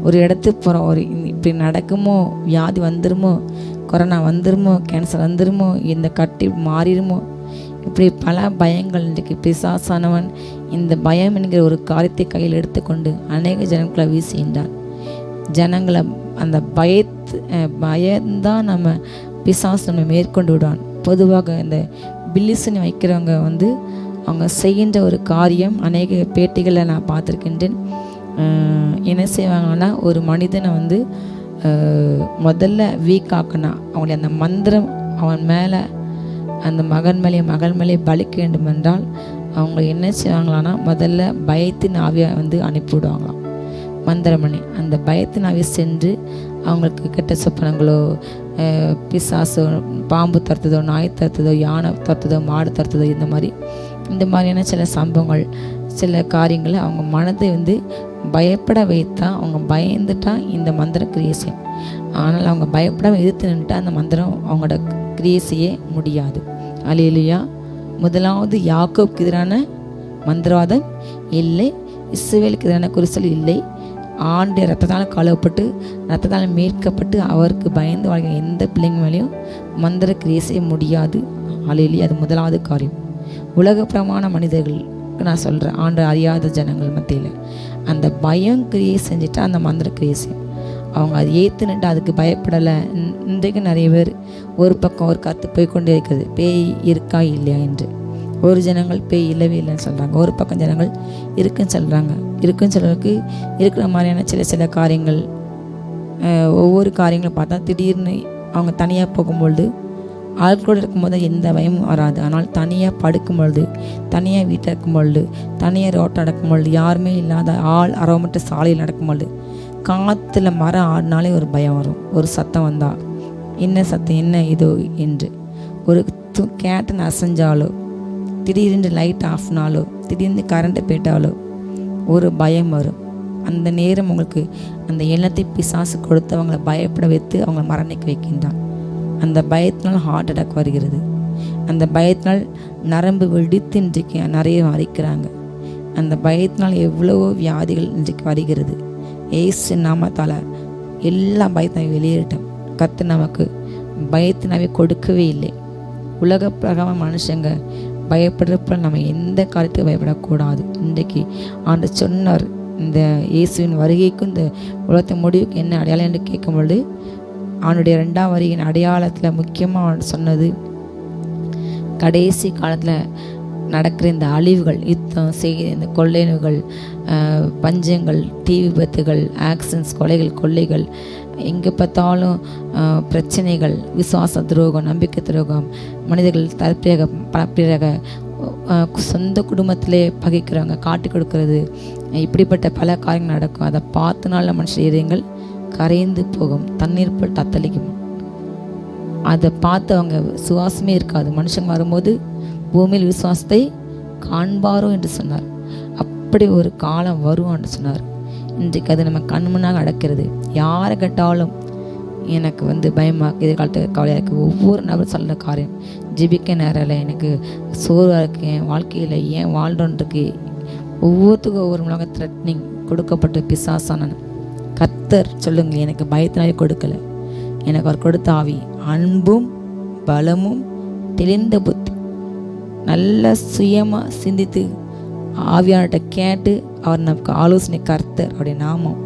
ஒரு இடத்துக்கு போகிறோம், இப்படி நடக்குமோ, வியாதி வந்துருமோ, கொரோனா வந்துருமோ, கேன்சர் வந்துருமோ, இந்த கட்டி மாறிடுமோ, இப்படி பல பயங்கள். இன்றைக்கு பிசாசானவன் இந்த பயம் என்கிற ஒரு காரியத்தை கையில் எடுத்துக்கொண்டு அநேக ஜனங்களை வீசுகின்றான். ஜனங்களை அந்த பயம்தான் நம்ம பிசாசு நம்ம மேற்கொண்டு விடுவான். பொதுவாக இந்த பில்லிசனை வைக்கிறவங்க அவங்க செய்கின்ற ஒரு காரியம் அநேக பேட்டிகளில் நான் பார்த்துருக்கின்றேன். என்ன செய்வாங்கன்னா, ஒரு மனிதனை முதல்ல வீக் ஆக்கணும். அவங்களுடைய அந்த மந்திரம் அவன் மேலே, அந்த மகன் மேலே பலிக்க வேண்டும் என்றால் அவங்க என்ன செய்வாங்களான்னா, முதல்ல பயத்தின் ஆவியை அனுப்பிவிடுவாங்களாம். மந்திரமணி அந்த பயத்தின் ஆவியை சென்று அவங்களுக்கு கெட்ட சொப்பனங்களோ, பிசாசோ, பாம்பு தடுத்ததோ, நாய் தடுத்ததோ, யானை தடுத்ததோ, மாடு தடுத்ததோ, இந்த மாதிரியான சில சம்பவங்கள், சில காரியங்களை அவங்க மனதை பயப்பட வைத்தா, அவங்க பயந்துட்டா இந்த மந்திரம் கிரியை செய்யும். ஆனால் அவங்க பயப்படாமல் எதிர்த்து நின்றுட்டா அந்த மந்திரம் அவங்களோட கிரியை செய்ய முடியாது. அல்லேலூயா. முதலாவது யாக்கோபுக்கு எதிரான மந்திரவாதம் இல்லை, இஸ்ரவேலுக்கு எதிரான குறிச்சல் இல்லை. ஆண்டு ரத்தத்தால் கழுவப்பட்டு ரத்தத்தால் மீட்கப்பட்டு அவருக்கு பயந்து வாழ்கிற எந்த பிள்ளைங்க மேலேயும் மந்திர கிரியை செய்ய முடியாது. அல்லேலூயா. அது முதலாவது காரியம். உலகப்பிரமான மனிதர்களுக்கு நான் சொல்கிறேன், ஆண்டு அறியாத ஜனங்கள் மத்தியில் அந்த பயம் கிரியை செஞ்சுட்டு அந்த மந்திர கிரியை செய்யும். அவங்க அதை ஏற்றுனுட்டு அதுக்கு பயப்படலை. இன்றைக்கு நிறைய பேர் ஒரு பக்கம் ஒரு கருத்து போய்கொண்டே இருக்கிறது, பேய் இருக்கா இல்லையா என்று. ஒரு ஜனங்கள் பேய் இல்லவே இல்லைன்னு சொல்கிறாங்க, ஒரு பக்கம் ஜனங்கள் இருக்குன்னு சொல்கிறாங்க. இருக்குன்னு சொல்கிறதுக்கு இருக்கிற மாதிரியான சில காரியங்கள், ஒவ்வொரு காரியங்களும் பார்த்தா திடீர்னு அவங்க தனியாக போகும்பொழுது ஆட்களோடு இருக்கும்போது எந்த பயமும் வராது. ஆனால் தனியாக படுக்கும் பொழுது, தனியாக வீட்டில் இருக்கும் பொழுது, தனியாக ரோட்டை நடக்கும் பொழுது, யாருமே இல்லாத ஆள் அரவமற்ற சாலையில் நடக்கும் பொழுது, காற்றுல மரம் ஆடினாலே ஒரு பயம் வரும். ஒரு சத்தம் வந்தால் என்ன சத்தம், என்ன இதோ என்று, ஒரு கேட்டன் அசைஞ்சாலோ, திடீர்னு லைட் ஆஃப்னாலோ, திடீர்னு கரண்ட்டு போயிட்டாலோ ஒரு பயம் வரும். அந்த நேரம் உங்களுக்கு அந்த எண்ணத்தை பிசாசு கொடுத்து அவங்களை பயப்பட வைத்து அவங்களை மரணிக்க வைக்கின்றான். அந்த பயத்தினால் ஹார்ட் அட்டாக் வருகிறது. அந்த பயத்தினால் நரம்பு வெடித்து இன்றைக்கு நிறைய மறிக்கிறாங்க. அந்த பயத்தினால் எவ்வளவோ வியாதிகள் இன்றைக்கு வருகிறது. ஏசு நாமத்தால் எல்லா பயத்தையும் வெளியேறட்டும். கர்த்தர் நமக்கு பயத்தினாவே கொடுக்கவே இல்லை. உலக பிரகாம மனுஷங்க பயப்படுறப்ப நம்ம எந்த காரியத்துக்கு பயப்படக்கூடாது. இன்றைக்கு ஆண்டு சொன்னார், இந்த இயேசுவின் வருகைக்கும் இந்த உலகத்தை முடிவுக்கு என்ன அடையாளம் என்று கேட்கும்பொழுது, அவனுடைய 2ஆம் வருகையின் அடையாளத்தில் முக்கியமாக அவன் சொன்னது, கடைசி காலத்தில் நடக்கிற இந்த அழிவுகள், யுத்தம், செய்தி, இந்த கொள்ளைகள், பஞ்சங்கள், தீ விபத்துகள், ஆக்சிடென்ட்ஸ், கொலைகள், கொள்ளைகள், எங்கே பார்த்தாலும் பிரச்சனைகள், விசுவாச துரோகம், நம்பிக்கை துரோகம், மனிதர்கள் தற்பிரக சொந்த குடும்பத்திலே பகைக்கிறவங்க, காட்டி கொடுக்கறது, இப்படிப்பட்ட பல காரியங்கள் நடக்கும். அதை பார்த்தனால மனுஷ இதயங்கள் கரைந்து போகும், தண்ணீர் போல் தத்தளிக்கும். அதை பார்த்து அவங்க சுவாசமே இருக்காது. மனுஷங்க வரும்போது பூமியில் விசுவாசத்தை காண்பாரோ என்று சொன்னார். அப்படி ஒரு காலம் வரும் என்று சொன்னார். இன்றைக்கு அது நம்ம கண்முன்னாக நடக்கிறது. யாரை கேட்டாலும் எனக்கு பயமாக, எதிர்காலத்து கவலையாக இருக்குது. ஒவ்வொரு நபர் சொல்கிற காரியம், ஜிபிக்க நேரம் இல்லை, எனக்கு சோர்வாக இருக்கு, என் வாழ்க்கையில் ஏன் வாழ்றோன்றிருக்கு. ஒவ்வொருத்துக்கும் ஒவ்வொரு உலக த்ரெட்னிங் கொடுக்கப்பட்ட பிசாசான கர்த்தர் சொல்லுங்க, எனக்கு பயத்தினாலே கொடுக்கல, எனக்கு அவர் கொடுத்த ஆவி அன்பும் பலமும் தெளிந்த புத்தி, நல்ல சுயமாக சிந்தித்து ஆவியானட்ட கேட்டு அவர் நமக்கு ஆலோசனை கர்த்தர் அவருடைய நாமம்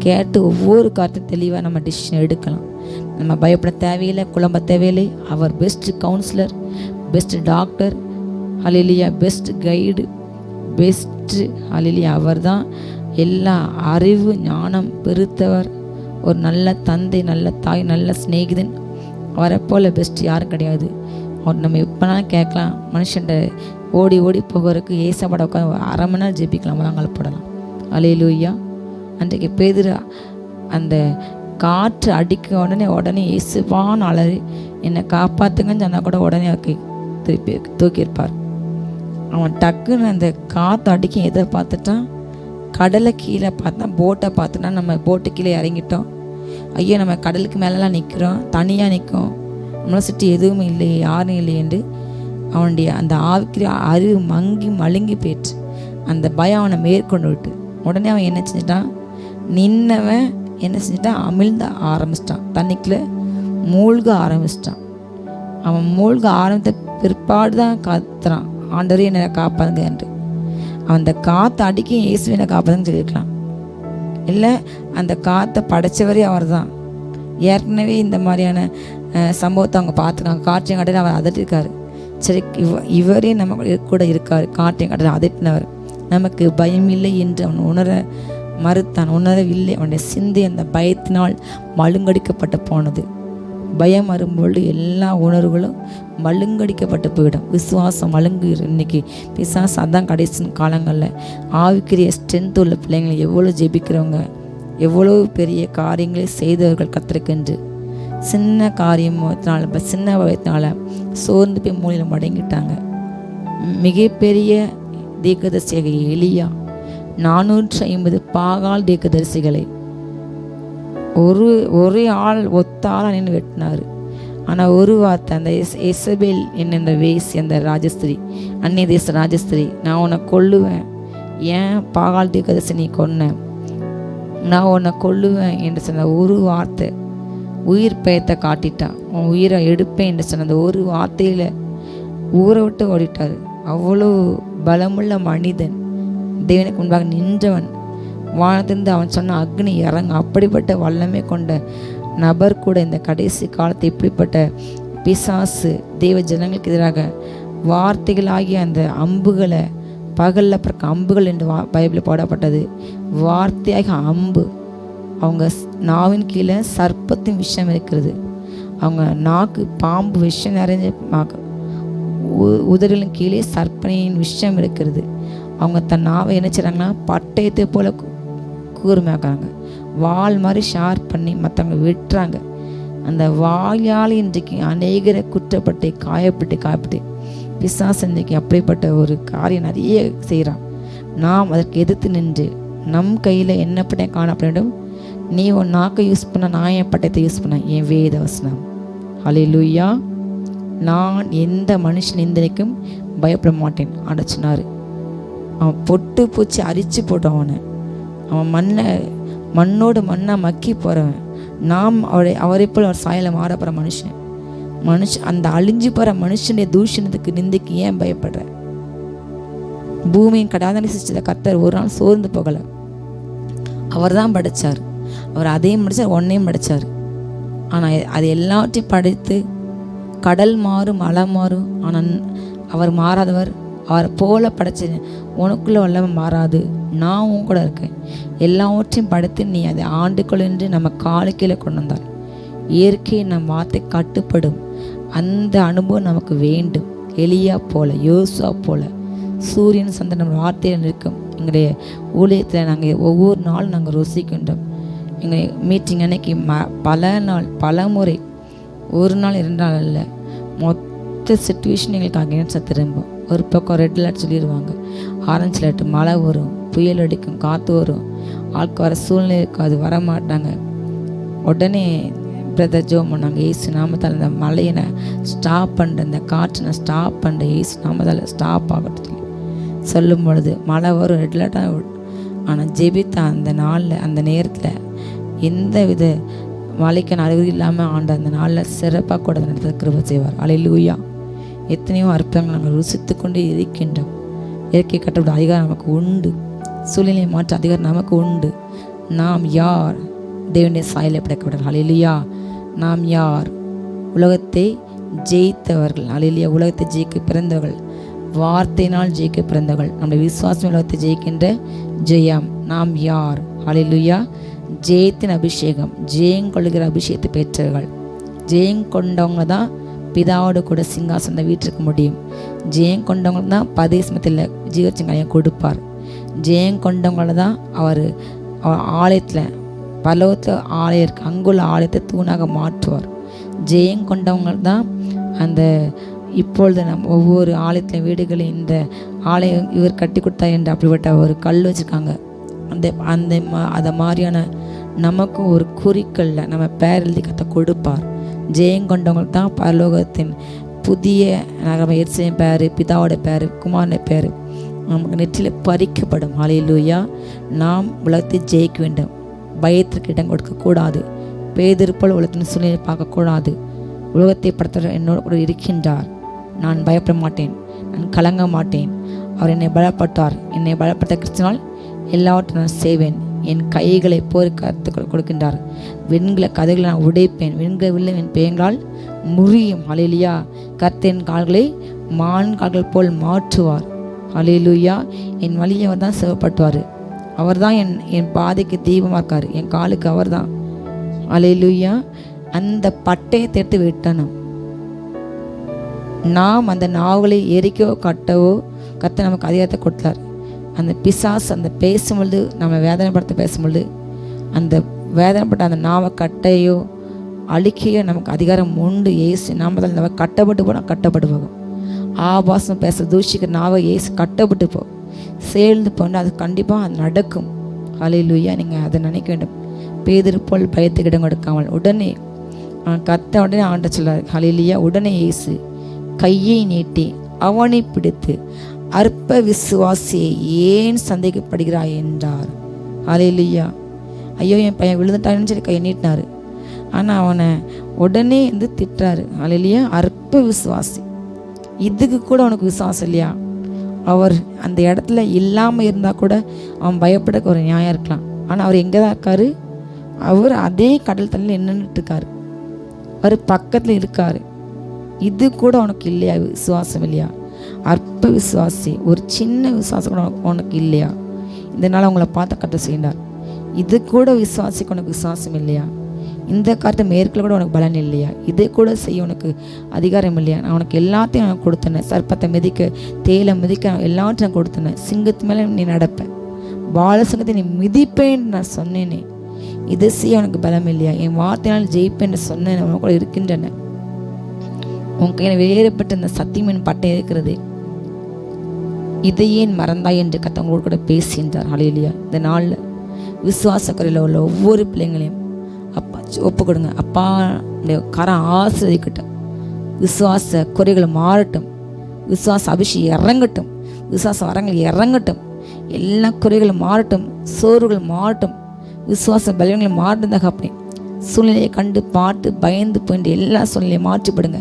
கேட்டு ஒவ்வொரு காரியத்தையும் தெளிவாக நம்ம டிசிஷன் எடுக்கலாம். நம்ம பயப்பட தேவையில்லை, குழம்ப தேவையில்லை. அவர் பெஸ்ட் கவுன்சிலர், பெஸ்ட் டாக்டர், ஹல்லேலூயா, பெஸ்ட் கைடு, பெஸ்ட்டு, ஹல்லேலூயா. அவர் தான் எல்லா அறிவு ஞானம் பெருத்தவர், ஒரு நல்ல தந்தை, நல்ல தாய், நல்ல சிநேகிதன். அவரை போல் பெஸ்ட் யாரும் கிடையாது. அவர் நம்ம எப்போனாலும் கேட்கலாம். மனுஷன் ஓடி ஓடி போகிறதுக்கு ஏசப்பட உட்காந்து 1/2 மணி நேரம் ஜெபிக்கலாம், முழங்கால் போடலாம். ஹல்லேலூயா. அன்றைக்கு பேதுரு அந்த காற்று அடிக்க உடனே இயேசுவான்னு அலறி என்னை காப்பாற்றுங்கன்னு சொன்னால் கூட உடனே திருப்பி தூக்கியிருப்பார். அவன் டக்குன்னு அந்த காற்று அடிக்க எதை பார்த்துட்டான், கடலை கீழே பார்த்தா, போட்டை பார்த்துட்டா. நம்ம போட்டு கீழே இறங்கிட்டோம், ஐயோ நம்ம கடலுக்கு மேலெலாம் நிற்கிறோம், தனியாக நிற்கும், நம்மளை சுற்றி எதுவும் இல்லையே, யாரும் இல்லையென்று அவனுடைய அந்த ஆவிக்கிற அறிவு மழுங்கி போயிட்டு அந்த பயம் அவனை மேற்கொண்டு விட்டு உடனே அவன் என்ன செஞ்சிட்டான், நின்னவன் என்ன செஞ்சிட்டான், அமிழ்ந்த ஆரம்பிச்சிட்டான், தண்ணிக்குள்ளே மூழ்க ஆரம்பிச்சிட்டான். அவன் மூழ்க ஆரம்பித்த பிற்பாடு தான் காத்துறான், ஆண்டவரே என்னை காப்பாதுங்க என்று. அவன் அந்த காற்று அடிக்க இயேசுவினை காப்பாதுன்னு சொல்லியிருக்கலாம். இல்லை, அந்த காற்றை படைச்சவரே அவர் தான். ஏற்கனவே இந்த மாதிரியான சம்பவத்தை அவங்க பார்த்துருக்காங்க. காற்றையும் கடலில் அவர் அதட்டிருக்காரு. சரி, இவரே நம்ம கூட இருக்கார், காற்றையும் கடலில் அதட்டினவர். நமக்கு பயம் இல்லை என்று அவன் உணர மறுத்தான், உணரவில்லை. அவனுடைய சிந்தை அந்த பயத்தினால் மழுங்கடிக்கப்பட்டு போனது. பயம் வரும்பொழுது எல்லா உணர்வுகளும் மழுங்கடிக்கப்பட்டு போயிடும். விசுவாசம் மழுங்கு. இன்னைக்கு பிசாசு அதான் கடைசி காலங்களில் ஆவிக்குரிய ஸ்ட்ரென்த் உள்ள பிள்ளைங்களை எவ்வளோ ஜெபிக்கிறவங்க, எவ்வளோ பெரிய காரியங்களை செய்தவர்கள் கத்திருக்கென்று சின்ன காரியத்தினால, சின்ன பயத்தினால சோர்ந்து போய் மூலையில் மடங்கிட்டாங்க. மிகப்பெரிய தீர்க்கதரிசியாக எலியா 450 பாகால் தீர்க்கதரிசிகளை ஒரே ஆள் ஒத்த ஆளாக நின்று வெட்டினார். ஆனால் ஒரு வார்த்தை, அந்த எசபேல் என்னென்ற வேசி, அந்த ராஜஸ்திரி, அந்நிய தேச ராஜஸ்திரி, நான் உன்னை கொல்லுவேன், ஏன் பாகால் தீர்க்கதரிசி நீ கொன்ன, நான் உன்னை கொல்லுவேன் என்று சொன்ன ஒரு வார்த்தை உயிர் பயத்தை காட்டிட்டான். உன் உயிரை எடுப்பேன் என்று சொன்ன அந்த ஒரு வார்த்தையில் ஊரை விட்டு ஓடிட்டார். அவ்வளோ பலமுள்ள மனிதன், தேவனுக்கு முன்பாக நின்றவன், வானத்திலிருந்து அவன் சொன்ன அக்னி இறங்க, அப்படிப்பட்ட வல்லமை கொண்ட நபர் கூட இந்த கடைசி காலத்தை இப்படிப்பட்ட பிசாசு தேவ ஜனங்களுக்கு எதிராக வார்த்தைகளாகிய அந்த அம்புகளை, பகலில் பிறக்க அம்புகள் என்று பைபிளில் போடப்பட்டது. வார்த்தையாக அம்பு. அவங்க நாவின் கீழே சர்ப்பத்தின் விஷம் இருக்கிறது. அவங்க நாக்கு பாம்பு விஷம் நிறைஞ்ச உதறிலும் கீழே சர்ப்பனையின் விஷம் இருக்கிறது. அவங்க தன் நாவை என்ன செய்கிறாங்கன்னா பட்டயத்தை போல கூர்மையாக்குறாங்க. வாள் மாதிரி ஷார்ப் பண்ணி மற்றவங்க வெட்டுறாங்க. அந்த வாயால் இன்றைக்கு அநேகரை குற்றப்பட்டு காயப்பட்டு பிசாசு இன்றைக்கு அப்படிப்பட்ட ஒரு காரியம் நிறைய செய்கிறான். நாம் அதற்கு எதிர்த்து நின்று நம் கையில் என்ன பட்டம் காணப்பட வேண்டும். நீ உன் நாக்கை யூஸ் பண்ண, நான் என் பட்டயத்தை யூஸ் பண்ண, என் வேத வசனம். ஹல்லேலூயா. நான் எந்த மனுஷன் நிந்தனைக்கும் பயப்பட மாட்டேன் அடைச்சினார். அவன் பொட்டு பூச்சி அரிச்சு போட்டவன், அவன் மண்ணோடு மண்ணாக மக்கி போகிறவன். நாம் அவரை போல் அவர் சாயலை மாற போகிற மனுஷன் அந்த அழிஞ்சு போகிற மனுஷனுடைய தூஷணத்துக்கு நிந்தைக்கு ஏன் பயப்படுற? பூமியின் கடாதனை சிருஷ்டித்த கர்த்தர் ஒரு நாள் சோர்ந்து போகலை. அவர் தான் படைச்சார். அவர் அதையும் படைச்சார், ஒன்னையும் படைச்சார். ஆனால் அது எல்லாத்தையும் படைத்து கடல் மாறும், மலை மாறும், ஆனால் அவர் மாறாதவர். அவரை போல படைச்ச உனக்குள்ள வல்லமை மாறாது. நான் உன் கூட இருக்கேன். எல்லாவற்றையும் படைத்து நீ அதை ஆண்டுக்குள் என்று நம்ம காலுக்கீழே கொண்டு வந்தார். இயற்கை நம் வார்த்தை கட்டுப்படும். அந்த அனுபவம் நமக்கு வேண்டும். எலியா போல, யோசுவா போல சூரியன் சந்திரன் நம்ம வார்த்தையில் இருக்கும். எங்களுடைய ஊழியத்தில் நாங்கள் ஒவ்வொரு நாளும் நாங்கள் ருசிக்கின்றோம். எங்கள் மீட்டிங் அன்னைக்கு பல நாள், பல முறை, ஒரு நாள் 2 நாள் அல்ல, மொத்த சுச்சுவேஷன் எங்களுக்கு அகேன்ஸ்டாக திரும்பும். ஒரு பக்கம் ரெட் அலர்ட் சொல்லிடுவாங்க, ஆரஞ்சு அலர்ட், மழை வரும், புயல் அடிக்கும், காற்று வரும், ஆட்கள் வர சூழ்நிலை இருக்காது, வரமாட்டாங்க. உடனே பிரதர் ஜோம் பண்ணாங்க, ஏசு நாமத்தால் இந்த மழையை நான் ஸ்டாப் பண்ணுறேன், இந்த காற்றை நான் ஸ்டாப் பண்ணுறேன், ஏசு நாமத்தால் ஸ்டாப் ஆகட்டும் சொல்லும் பொழுது மழை வரும், ரெட் அலர்ட்டாக. ஆனால் ஜெபித்த அந்த நாளில், அந்த நேரத்தில் எந்த வித மழைக்கான அறிகுறி இல்லாமல் ஆண்ட அந்த நாளில் சிறப்பாக கூட நடத்த கிருபை செய்வார். அல்லேலூயா. எத்தனையோ அற்புதங்கள் நாங்கள் ருசித்து கொண்டே இருக்கின்றோம். இயற்கை கட்டப்பட்ட அதிகாரம் நமக்கு உண்டு. சூழ்நிலையை மாற்ற அதிகாரம் நமக்கு உண்டு. நாம் யார்? தேவனுடைய சாயலை படைக்கப்பட்டார். அல்லேலூயா. நாம் யார்? உலகத்தை ஜெயித்தவர்கள். அல்லேலூயா. உலகத்தை ஜெயிக்க பிறந்தவர்கள், வார்த்தையினால் ஜெயிக்க பிறந்தவர்கள். நம்முடைய விசுவாசம் உலகத்தை ஜெயிக்கின்ற ஜெயம். நாம் யார்? அல்லேலூயா. ஜெயத்தின் அபிஷேகம், ஜெயங்கொள்கிற அபிஷேகத்தை பெற்றவர்கள். ஜெயங்கொண்டவங்க தான் பிதாவோடு கூட சிங்காசன வீட்டிருக்க முடியும். ஜெயங்கொண்டவங்க தான் பதேசமத்தில் ஜீவச்சங்காயம் கொடுப்பார். ஜெயங்கொண்டவங்கள தான் அவர் ஆலயத்தில், பலவத்தில் ஆலயம் இருக்கு, அங்குள்ள ஆலயத்தை தூணாக மாற்றுவார். ஜெயங்கொண்டவங்க தான் அந்த இப்பொழுது நம் ஒவ்வொரு ஆலயத்திலும் வீடுகளில் இந்த ஆலயம் இவர் கட்டி கொடுத்தா என்று அப்படிப்பட்ட ஒரு கல் வச்சுருக்காங்க. அந்த மாதிரியான நமக்கும் ஒரு குறிக்கல்ல நம்ம பேர் எழுதி கத்த கொடுப்பார். ஜெயங்கொண்டவங்களுக்கு தான் பரலோகத்தின் புதிய நகரம் எருசலேம் பேர், பிதாவோட பேர், குமாரனை பேர் நமக்கு நெற்றியில் பறிக்கப்படும். அல்லேலூயா. நாம் உலகத்தை ஜெயிக்க வேண்டும். பயத்திற்கு இடம் கொடுக்கக்கூடாது. பேதிருப்போல் உலகத்தின் சூழ்நிலை பார்க்கக்கூடாது. உலகத்தை படுத்தவர் என்னோடு கூட இருக்கின்றார். நான் பயப்பட மாட்டேன், நான் கலங்க மாட்டேன். அவர் என்னை பலப்பட்டார். என்னை பலப்படுத்த கிறிஸ்துவினால் எல்லாவற்றையும் நான் செய்வேன். என் கைகளை போர் கற்று கொடுக்கின்றார். வெண்கல கதைகளை நான் உடைப்பேன், வெண்கல வில்லை என் பேங்களால் முறியும். அல்லேலூயா. கர்த்தர் கால்களை மான் கால்கள் போல் மாற்றுவார். அல்லேலூயா. என் வழியை அவர் தான் சிவப்பட்டுவார். அவர் தான் என் பாதைக்கு தீபமாக இருக்கார். என் காலுக்கு அவர் தான். அல்லேலூயா. அந்த பட்டயத்தை எடுத்து விட்டணும். நாம் அந்த நாவலை எரிக்கவோ கட்டவோ கர்த்தர் நமக்கு அதிகாரத்தை கொடுத்தார். அந்த பிசாசு அந்த பேசும்பொழுது, நம்ம வேதனைப்படுத்த பேசும்பொழுது, அந்த வேதனைப்பட்ட அந்த நாவை கட்டையோ அழிக்கையோ நமக்கு அதிகாரம் உண்டு. ஏசு நாமத்தால் நம்ம கட்டப்பட்டு போனால் கட்டப்பட்டு போகும். ஆபாசம் பேச தூஷிக்கிற நாவை ஏசு கட்டப்பட்டு போ, சேர்ந்து போனால் அது கண்டிப்பாக அது நடக்கும். அல்லேலூயா. நீங்கள் அதை நினைக்க வேண்டும். பேதுரு போல் பயத்துக்கு இடம் கொடுக்காமல் உடனே உடனே ஆண்ட சொல்லார். அல்லேலூயா. உடனே இயேசு கையை நீட்டி அவனை பிடித்து, அற்ப விசுவாசியை ஏன் சந்தேகப்படுகிறாய் என்றார். அல்லேலூயா. ஐயோ என் பையன் விழுந்துட்டான்னு சொல்லி கையை நீட்டினார். ஆனால் அவனை உடனே திட்டுறாரு. அல்லேலூயா. அற்ப விசுவாசி, இதுக்கு கூட அவனுக்கு விசுவாசம் இல்லையா? அவர் அந்த இடத்துல இல்லாமல் இருந்தால் கூட அவன் பயப்பட ஒரு நியாயம் இருக்கலாம். ஆனால் அவர் எங்கே தான் இருக்காரு? அவர் அதே கடல் தண்ணியில் நின்றுட்டு இருக்காரு. அவர் பக்கத்தில் இருக்காரு. இது கூட அவனுக்கு இல்லையா? விசுவாசம் இல்லையா? அற்ப விசுவாசி, ஒரு சின்ன விசுவாசம் கூட உனக்கு இல்லையா? இதனால் உங்களை பார்த்து கட்ட செய்யினார். இது கூட விசுவாசிக்கு உனக்கு விசுவாசம் இல்லையா? இந்த காரியத்தை மேற்கொள்ள கூட உனக்கு பலன் இல்லையா? இதை கூட செய்ய உனக்கு அதிகாரம் இல்லையா? நான் உனக்கு எல்லாத்தையும் நான் கொடுத்தேன். சர்ப்பத்தை மிதிக்க, தேயிலை மிதிக்க எல்லாத்தையும் நான் கொடுத்தேன். சிங்கத்து மேலே நீ நடப்ப, பாலசிங்கத்தை நீ மிதிப்பேன்னு நான் சொன்னேனே. இதை செய்ய உனக்கு பலம் இல்லையா? என் வார்த்தையினால் ஜெயிப்பேன்னு சொன்னேன். உனக்கு கூட இருக்கின்றன. உன் கையில் வேறுபட்ட இந்த சத்தியமின் பட்டை இருக்கிறது. இதை ஏன் மறந்தாய் என்று கத்தவங்களோடு கூட பேசின்றார். ஹல்லேலூயா. இந்த நாளில் விசுவாச குறையில் உள்ள ஒவ்வொரு பிள்ளைங்களையும் அப்பா ஒப்பு கொடுங்க. அப்பா கரம் ஆசிரியக்கட்டும். விசுவாச குறைகள் மாறட்டும். விசுவாச அபிஷேகம் இறங்கட்டும். விசுவாச வரங்கள் இறங்கட்டும். எல்லா குறைகளும் மாறட்டும். சோறுகள் மாறட்டும். விசுவாச பலவீனங்கள் மாறுறதாக அப்படி சூழ்நிலையை கண்டு பாட்டு பயந்து போயிட்டு எல்லா சூழ்நிலையும் மாற்றிப்படுங்க.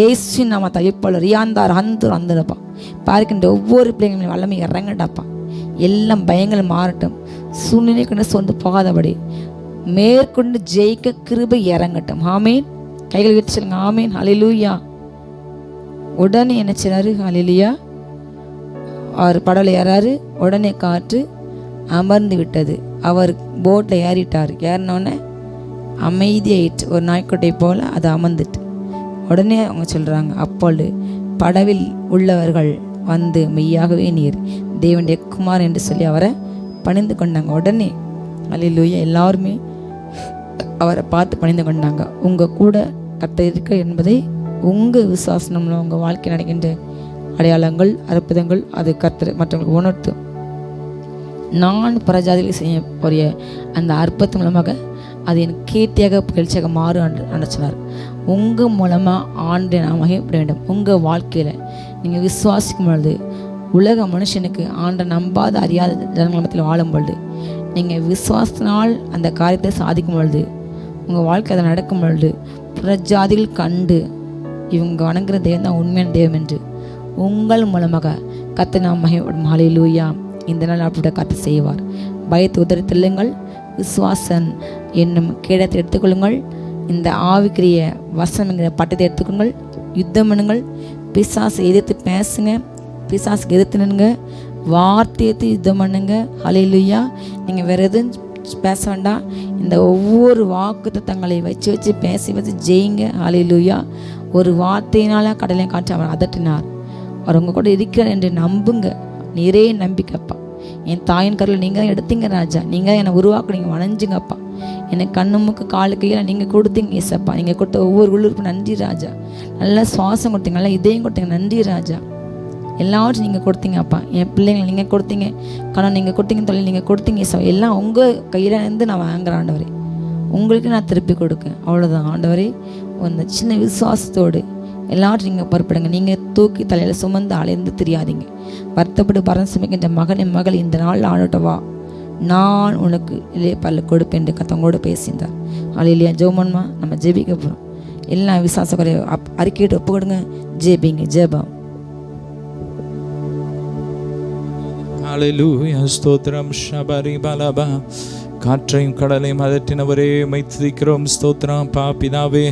ஏசு நாம தவிப்பாளர் ரியாந்தார் அந்தரப்பா பார்க்கின்ற ஒவ்வொரு பிள்ளைங்களும் வல்லமை இறங்கட்டாப்பா. எல்லாம் பயங்கள் மாறட்டும். சூழ்நிலை கண்டு சொந்து போகாதபடி மேற்கொண்டு ஜெயிக்க கிருபை இறங்கட்டும். ஆமேன். கைகள் விட்டு சொல்லுங்க. ஆமேன். ஹல்லேலூயா. உடனே என்ன செய்றாரு? ஹல்லேலூயா. அவர் படலை ஏறாரு. உடனே காற்று அமர்ந்து விட்டது. அவர் போட்டில் ஏறிட்டார். ஏறினோடனே அமைதியாயிட்டு ஒரு நாய்க்குட்டை போல் அது அமர்ந்துட்டு உடனே அவங்க சொல்கிறாங்க, அப்பொழுது படவில் உள்ளவர்கள் வந்து மெய்யாகவே நீர் தேவனுடைய குமார் என்று சொல்லி அவரை பணிந்து கொண்டாங்க. உடனே ஹல்லேலூயா எல்லாருமே அவரை பார்த்து பணிந்து கொண்டாங்க. உங்கள் கூட கர்த்தர் இருக்க என்பதை உங்கள் விசுவாசம்ல உங்கள் வாழ்க்கை நடக்கின்ற அடையாளங்கள் அற்புதங்கள் அது கர்த்தர் மற்றவங்களுக்கு உணர்த்தும். நான் பரஜாதியில் செய்ய அந்த அற்புதம் மூலமாக அது எனக்கு கீர்த்தியாக புகழ்ச்சியாக மாறும் என்று சொன்னார். உங்கள் மூலமாக ஆண்டு நாம் மகிமைப்பட வேண்டும். உங்கள் வாழ்க்கையில் நீங்கள் விசுவாசிக்கும் பொழுது உலக மனுஷனுக்கு ஆண்டை நம்பாத அறியாத ஜனங்கள் மத்தியில் வாழும் பொழுது நீங்கள் விசுவாசத்தினால் அந்த காரியத்தை சாதிக்கும் பொழுது உங்கள் வாழ்க்கை அதை நடக்கும் பொழுது புறஜாதிகள் கண்டு இவங்க வணங்குற தெய்வம் தான் உண்மையான தெய்வம் என்று உங்கள் மூலமாக கர்த்தர் நாம் மகிமைப்படும். ஹல்லேலூயா. இந்த நாள் அப்படிப்பட்ட கர்த்தர் செய்வார். பயத்தை உதறித்தள்ளுங்கள். விசுவாசன் என்னும் கேடத்தை எடுத்துக்கொள்ளுங்கள். இந்த ஆவிக்குரிய வசனங்கிற பட்டத்தை எடுத்துக்கொள்ளுங்கள். யுத்தம் பண்ணுங்கள். பிசாசை எதிர்த்து பேசுங்க. பிசாசுக்கு எதிர்த்து நின்னுங்க. வார்த்தையத்தை யுத்தம் பண்ணுங்க. ஹல்லேலூயா. நீங்கள் வேறு எதுவும் பேச வேண்டாம். இந்த ஒவ்வொரு வாக்குத்தத்தங்களை வச்சு பேசி ஜெயிங்க. ஹல்லேலூயா. ஒரு வார்த்தையினால கடலையும் காற்று அவர் அதட்டினார். அவர் உங்கள் கூட இருக்கிறார் என்று நம்புங்க. நிறைய நம்பிக்கைப்பா. என் தாயின் கருவில் நீங்கள் எடுத்தீங்க ராஜா. நீங்கள் என்னை உருவாக்குனீங்க. வணைஞ்சுங்கப்பா. எனக்கு கண்ணு மூக்கு காலு கையில் நீங்கள் கொடுத்தீங்க ஏசப்பா. நீங்கள் கொடுத்த ஒவ்வொரு உள்ளுறுப்பு நன்றி ராஜா. நல்ல சுவாசம் கொடுத்தீங்க, நல்ல இதயம் கொடுத்தீங்க. நன்றி ராஜா. எல்லாவற்றும் நீங்கள் கொடுத்தீங்கப்பா. என் பிள்ளைங்களை நீங்கள் கொடுத்தீங்க. கணவன் நீங்கள் கொடுத்தீங்க. தொழில் நீங்கள் கொடுத்தீங்க ஏசப்பா. எல்லாம் உங்கள் கையில் இருந்து நான் வாங்குறேன் ஆண்டவரே. உங்களுக்கு நான் திருப்பி கொடுக்கேன். அவ்வளோதான் ஆண்டவரே. அந்த சின்ன விசுவாசத்தோடு எல்லாவற்றும் நீங்கள் பொறுப்படுங்க. நீங்கள் தூக்கி தலையில் சுமந்து அலைந்து தெரியாதீங்க. வருத்தப்பட்டு பரம் சுமைக்கின்ற மகனின் மகள் இந்த நாள் ஆடட்டவா, நான் உனக்கு இளையப்பால் கொடுப்பேன் என்று கத்தவங்களோடு பேசியிருந்தார். ஹல்லேலூயா. ஜெபமா நம்ம ஜெபிக்க போகிறோம். எல்லா விசுவாச குறைய அறிக்கையிட்டு ஒப்பு கொடுங்க. ஜெபிங்க. ஜெபம். ஹல்லேலூயா. ஸ்தோத்திரம். ஷபரி பலபா. காற்றையும் கடலையும் அதட்டினவரே மை துதிக்கிறோம். ஸ்தோத்திரம் பிதாவே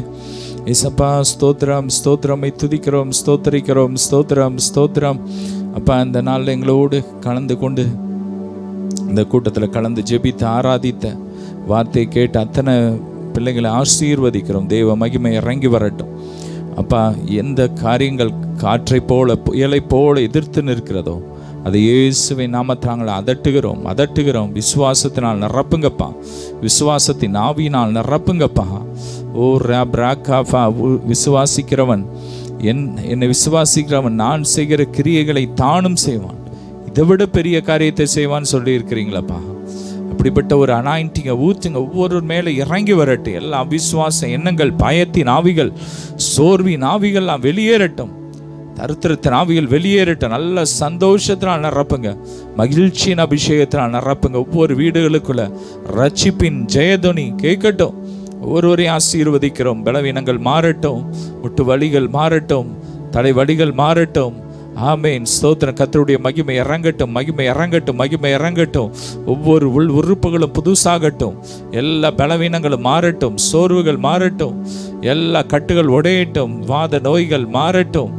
ஏசப்பா. ஸ்தோத்திரம் ஸ்தோத்திரம் துதிக்கிறோம். ஸ்தோத்திரிக்கிறோம். ஸ்தோத்திரம் ஸ்தோத்திரம் அப்பா. இந்த நாளில் எங்களோடு கலந்து கொண்டு இந்த கூட்டத்தில் கலந்து ஜெபித்து ஆராதித்த வார்த்தையை கேட்டு அத்தனை பிள்ளைகளை ஆசீர்வதிக்கிறோம். தேவ மகிமை இறங்கி வரட்டும் அப்பா. எந்த காரியங்கள் காற்றை போல புயலை போல எதிர்த்து நிற்கிறதோ அதை இயேசுவை நாமத்தாங்களை அதட்டுகிறோம். விசுவாசத்தினால் நிரப்புங்கப்பா. விசுவாசத்தின் ஆவியினால் நிரப்புங்கப்பா. ஓ ராப்ராக்காஃபா. விசுவாசிக்கிறவன் என்னை விசுவாசிக்கிறவன் நான் செய்கிற கிரியைகளை தானும் செய்வான். இதை விட பெரிய காரியத்தை செய்வான்னு சொல்லி இருக்கிறீங்களப்பா. அப்படிப்பட்ட ஒரு அனாயிண்டிங்கை ஊற்றுங்க. ஒவ்வொரு மேலே இறங்கி வரட்டும். எல்லா அவிசுவாச எண்ணங்கள், பயத்தின் ஆவிகள், சோர்வின் ஆவிகள்லாம் வெளியேறட்டும். தருத்திரத்தின் ஆவிகள் வெளியேறட்டும். நல்ல சந்தோஷத்தினால் நிரப்புங்க. மகிழ்ச்சியின் அபிஷேகத்தினால் நிரப்புங்க. ஒவ்வொரு வீடுகளுக்குள்ள ரட்சிப்பின் ஜெயதுனி கேட்கட்டும். ஒவ்வொருவரையும் ஆசீர்வதிக்கிறோம். பலவீனங்கள் மாறட்டும். முட்டு வலிகள் மாறட்டும். தலை வலிகள் மாறட்டும். ஆமேன். ஸ்தோத்திரம். கர்த்தருடைய மகிமை இறங்கட்டும். மகிமை இறங்கட்டும். மகிமை இறங்கட்டும். ஒவ்வொரு உறுப்புகளும் புதுசாகட்டும். எல்லா பலவீனங்களும் மாறட்டும். சோர்வுகள் மாறட்டும். எல்லா கட்டுகள் உடையட்டும். வாத நோய்கள் மாறட்டும்.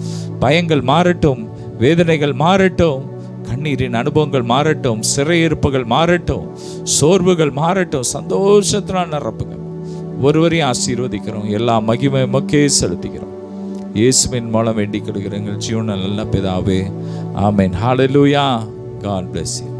பயங்கள் மாறட்டும். வேதனைகள் மாறட்டும், கண்ணீரின் அனுபவங்கள் மாறட்டும், சிறையிருப்புகள் மாறட்டும், சோர்வுகள் மாறட்டும், சந்தோஷத்தினால் நிரப்புங்க. ஒருவரையும் ஆசீர்வதிக்கிறோம். எல்லா மகிமை மக்கே செலுத்துகிறோம். இயேசுவின் மூலம் வேண்டிக் கொள்கிறோம் எங்கள் ஜீவன நல்ல பிதாவே, ஆமென். ஹல்லேலூயா. God bless you.